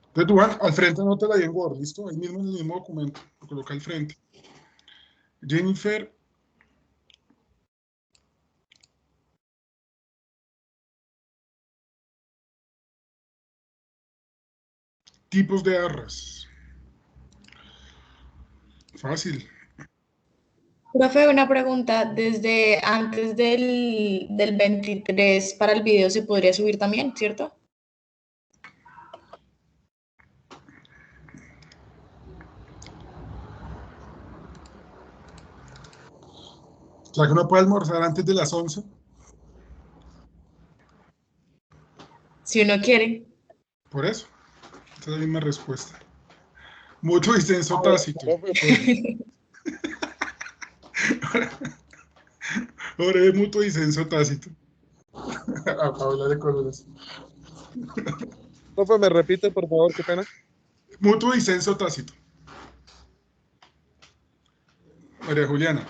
Entonces, Duan, al frente no te la di en Word, ¿listo? Ahí mismo en el mismo documento, lo coloca al frente. Jennifer. Tipos de arras. Fácil. Profe, una pregunta. Desde antes del 23 para el video se podría subir también, ¿cierto? O sea, que uno puede almorzar antes de las 11. Si uno quiere. Por eso. Esa es la misma respuesta. Mucho disenso tácito. Ahora es mutuo disenso tácito. A Paula de colores. Profe, ¿me repite, por favor? Qué pena. Mutuo disenso tácito. María Juliana.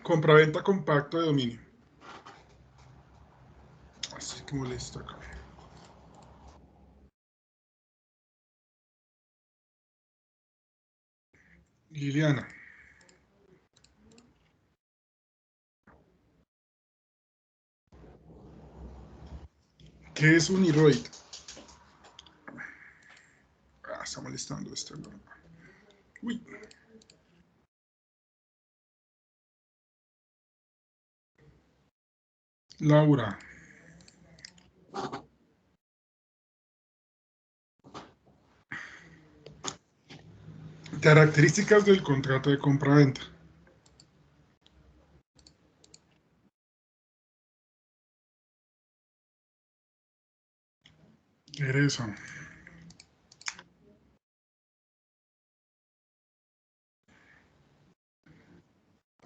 Compraventa compacto de dominio. Así que molesta acá. Liliana. ¿Qué es un IROID? Está molestando este. Uy. Laura. Características del contrato de compraventa. Teresa.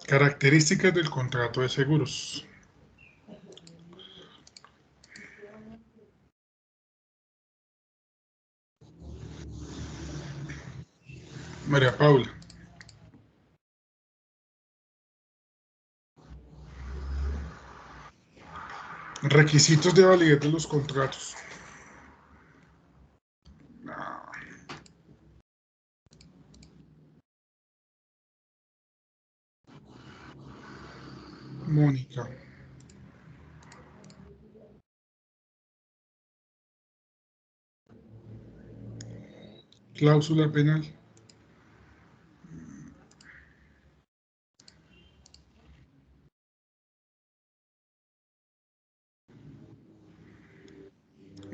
Características del contrato de seguros. María Paula. Requisitos de validez de los contratos. Mónica. Cláusula penal.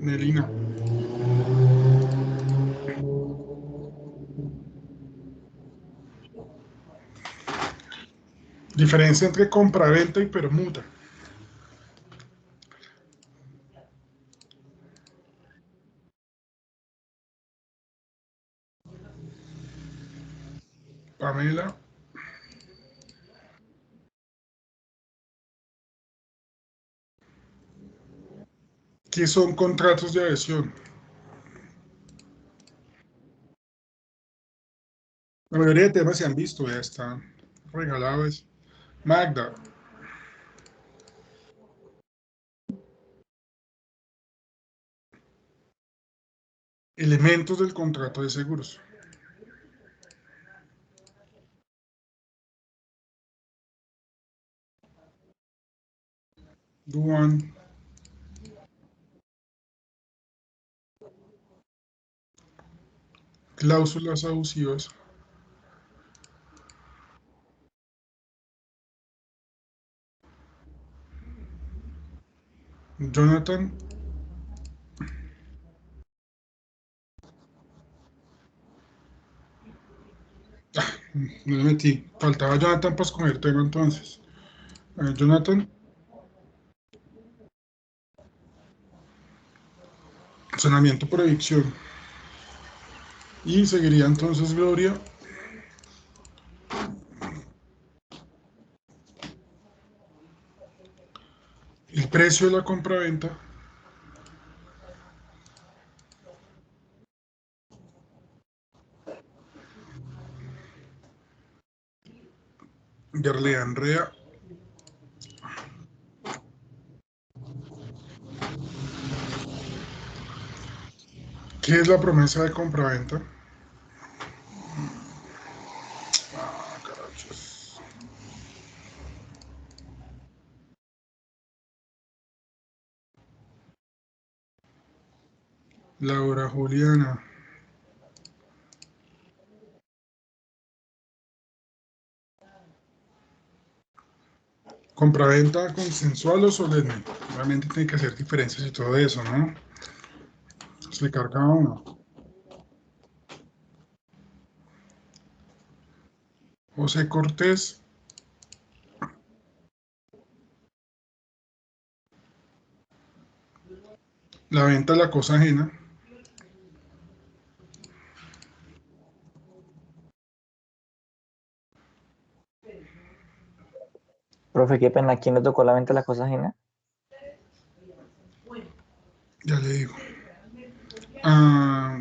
Nelina. Diferencia entre compraventa y permuta. Pamela ¿Qué son contratos de adhesión? La mayoría de temas se han visto, ya están regalados. Magda. Elementos del contrato de seguros. Duan. Cláusulas abusivas. Jonathan. Me lo metí. Faltaba Jonathan para escoger tema entonces. Jonathan. Sanamiento por evicción. Y seguiría entonces Gloria. El precio de la compraventa. Yarle Andrea. ¿Qué es la promesa de compraventa? Carachos. Laura Juliana. Compraventa consensual o solemne. Obviamente tiene que hacer diferencias y todo eso, ¿no? Explicar cada uno. José Cortés. La venta de la cosa ajena. Profe, qué pena, ¿a quién le tocó la venta de la cosa ajena? Ya le digo.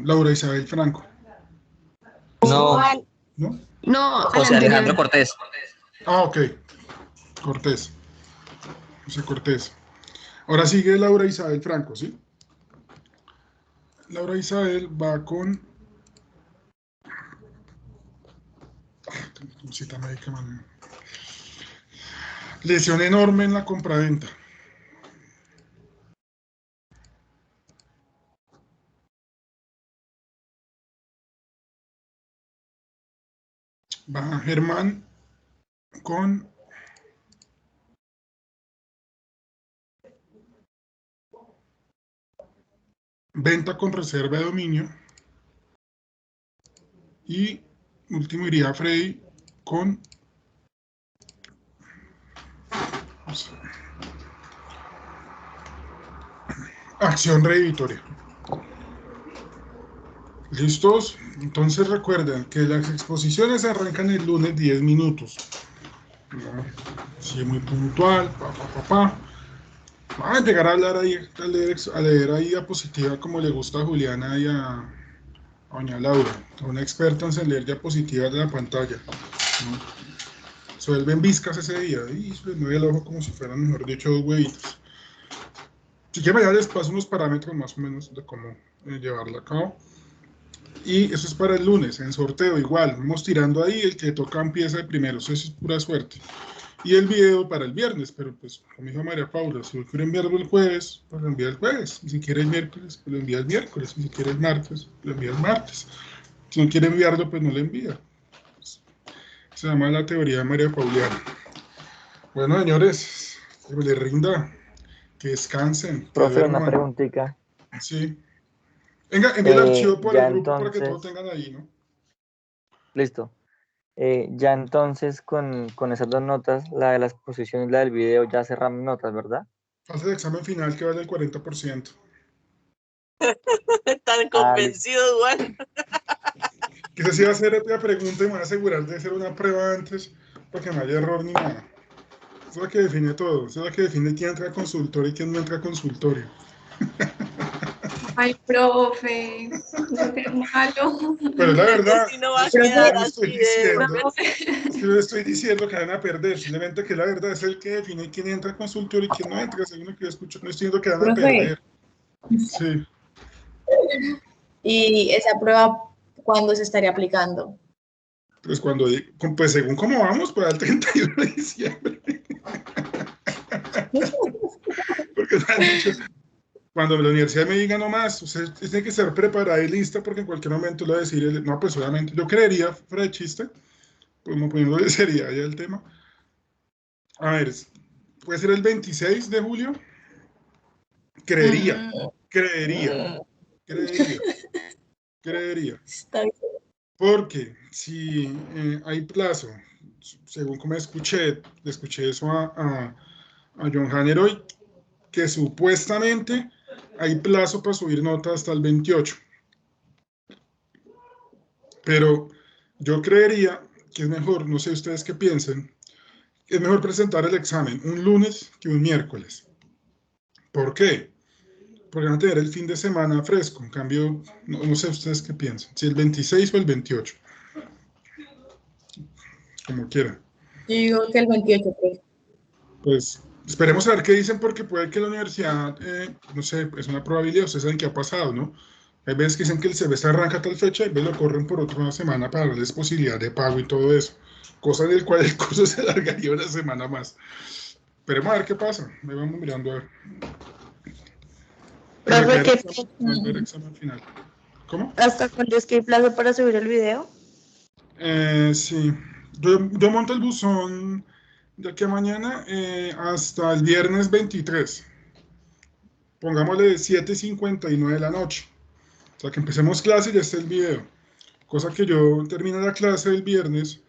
Laura Isabel Franco. No, ¿No? No, José Alejandro Cortés. Ok. Cortés. José Cortés. Ahora sigue Laura Isabel Franco, ¿sí? Laura Isabel va con... Cita médica, man. Lesión enorme en la compraventa. Va Germán con venta con reserva de dominio. Y último iría Freddy con acción reditoria. ¿Listos? Entonces recuerden que las exposiciones arrancan el lunes 10 minutos. Sí, muy puntual. Van a llegar a hablar ahí, a leer ahí diapositiva como le gusta a Juliana y a doña Laura, una experta en leer diapositivas de la pantalla, ¿no? Se vuelven viscas ese día y se les mueve el ojo como si fueran, mejor dicho, dos huevitos. Si quieren, ya les paso unos parámetros más o menos de cómo llevarla a cabo. Y eso es para el lunes, en sorteo igual, vamos tirando ahí, el que toca empieza de primero, eso es pura suerte. Y el video para el viernes, pero pues como dijo María Paula, si quiere enviarlo el jueves, pues lo envía el jueves, y si quiere el miércoles, pues lo envía el miércoles, y si quiere el martes, lo envía el martes. Si no quiere enviarlo, pues no lo envía. Se llama la teoría de María Pauliana. Bueno, señores, que les rinda, que descansen. Que Profe, duerman. una preguntita. Sí. Venga, envíe el archivo por ya el grupo entonces, para que todos tengan ahí, ¿no? Listo. Ya entonces con esas dos notas, la de la exposición y la del video, ya cerramos notas, ¿verdad? Falta el examen final que vale el 40%. Tan convencido, Juan. Quizás si va a hacer otra pregunta y me voy a asegurar de hacer una prueba antes para que no haya error ni nada. Eso es lo que define todo. Eso es lo que define quién entra a consultorio y quién no entra a consultorio. Ay, profe, no seas malo. Pero la verdad, Si no va a yo quedar no así estoy de... diciendo, es que no estoy diciendo que van a perder, simplemente que la verdad es el que define quién entra al consultorio y quién no entra, según lo que yo escucho, no estoy diciendo que van a Profe. perder. Sí. ¿Y esa prueba cuándo se estaría aplicando? Pues pues según cómo vamos, para el 31 de diciembre. Porque me han dicho, cuando la universidad me diga no más, usted tiene que estar preparada y lista porque en cualquier momento le va a decir, no, pues obviamente, yo creería, fuera de chiste, como poniéndole seriedad ya el tema. A ver, puede ser el 26 de julio. Creería. Está bien. Porque si hay plazo, según como le escuché eso a John Hanner hoy, que supuestamente hay plazo para subir nota hasta el 28. Pero yo creería que es mejor, no sé ustedes qué piensen, es mejor presentar el examen un lunes que un miércoles. ¿Por qué? Porque van a tener el fin de semana fresco. En cambio, no sé ustedes qué piensan, si el 26 o el 28. Como quieran. Yo digo que el 28, pues. Pues esperemos a ver qué dicen, porque puede que la universidad, no sé, es una probabilidad, ustedes saben qué ha pasado, ¿no? Hay veces que dicen que el semestre arranca a tal fecha y lo corren por otra semana para darles posibilidad de pago y todo eso. Cosa en el cual el curso se alargaría una semana más. Esperemos a ver qué pasa. Me vamos mirando a ver. Profe, ¿qué Examen final. ¿Cómo? ¿Hasta cuándo es que hay plazo para subir el video? Sí. Yo monto el buzón de aquí a mañana hasta el viernes 23. Pongámosle 7:59 de la noche. O sea, que empecemos clase y ya está el video. Cosa que yo termino la clase el viernes,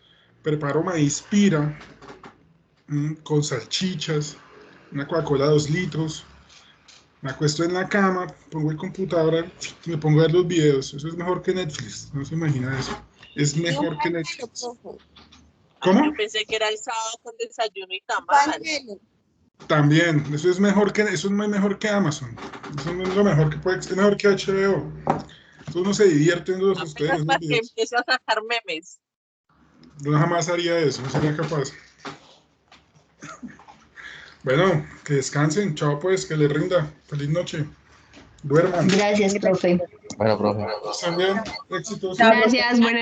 preparo maíz pira con salchichas, una Coca-Cola 2 litros, me acuesto en la cama, pongo el computador y me pongo a ver los videos. Eso es mejor que Netflix, no se imagina eso. Es mejor que Netflix. ¿Cómo? Yo pensé que era el sábado con desayuno y tamal. También, eso es mejor que, eso es muy mejor que Amazon. Eso no es lo mejor que puede, es mejor que HBO. Eso uno se divierte en los ustedes. Para que empiece a sacar memes. Yo jamás haría eso, no sería capaz. Bueno, que descansen, chao pues, que les rinda. Feliz noche. Duerman. Gracias, profe. Bueno, profe. También, éxitos. Gracias, buenas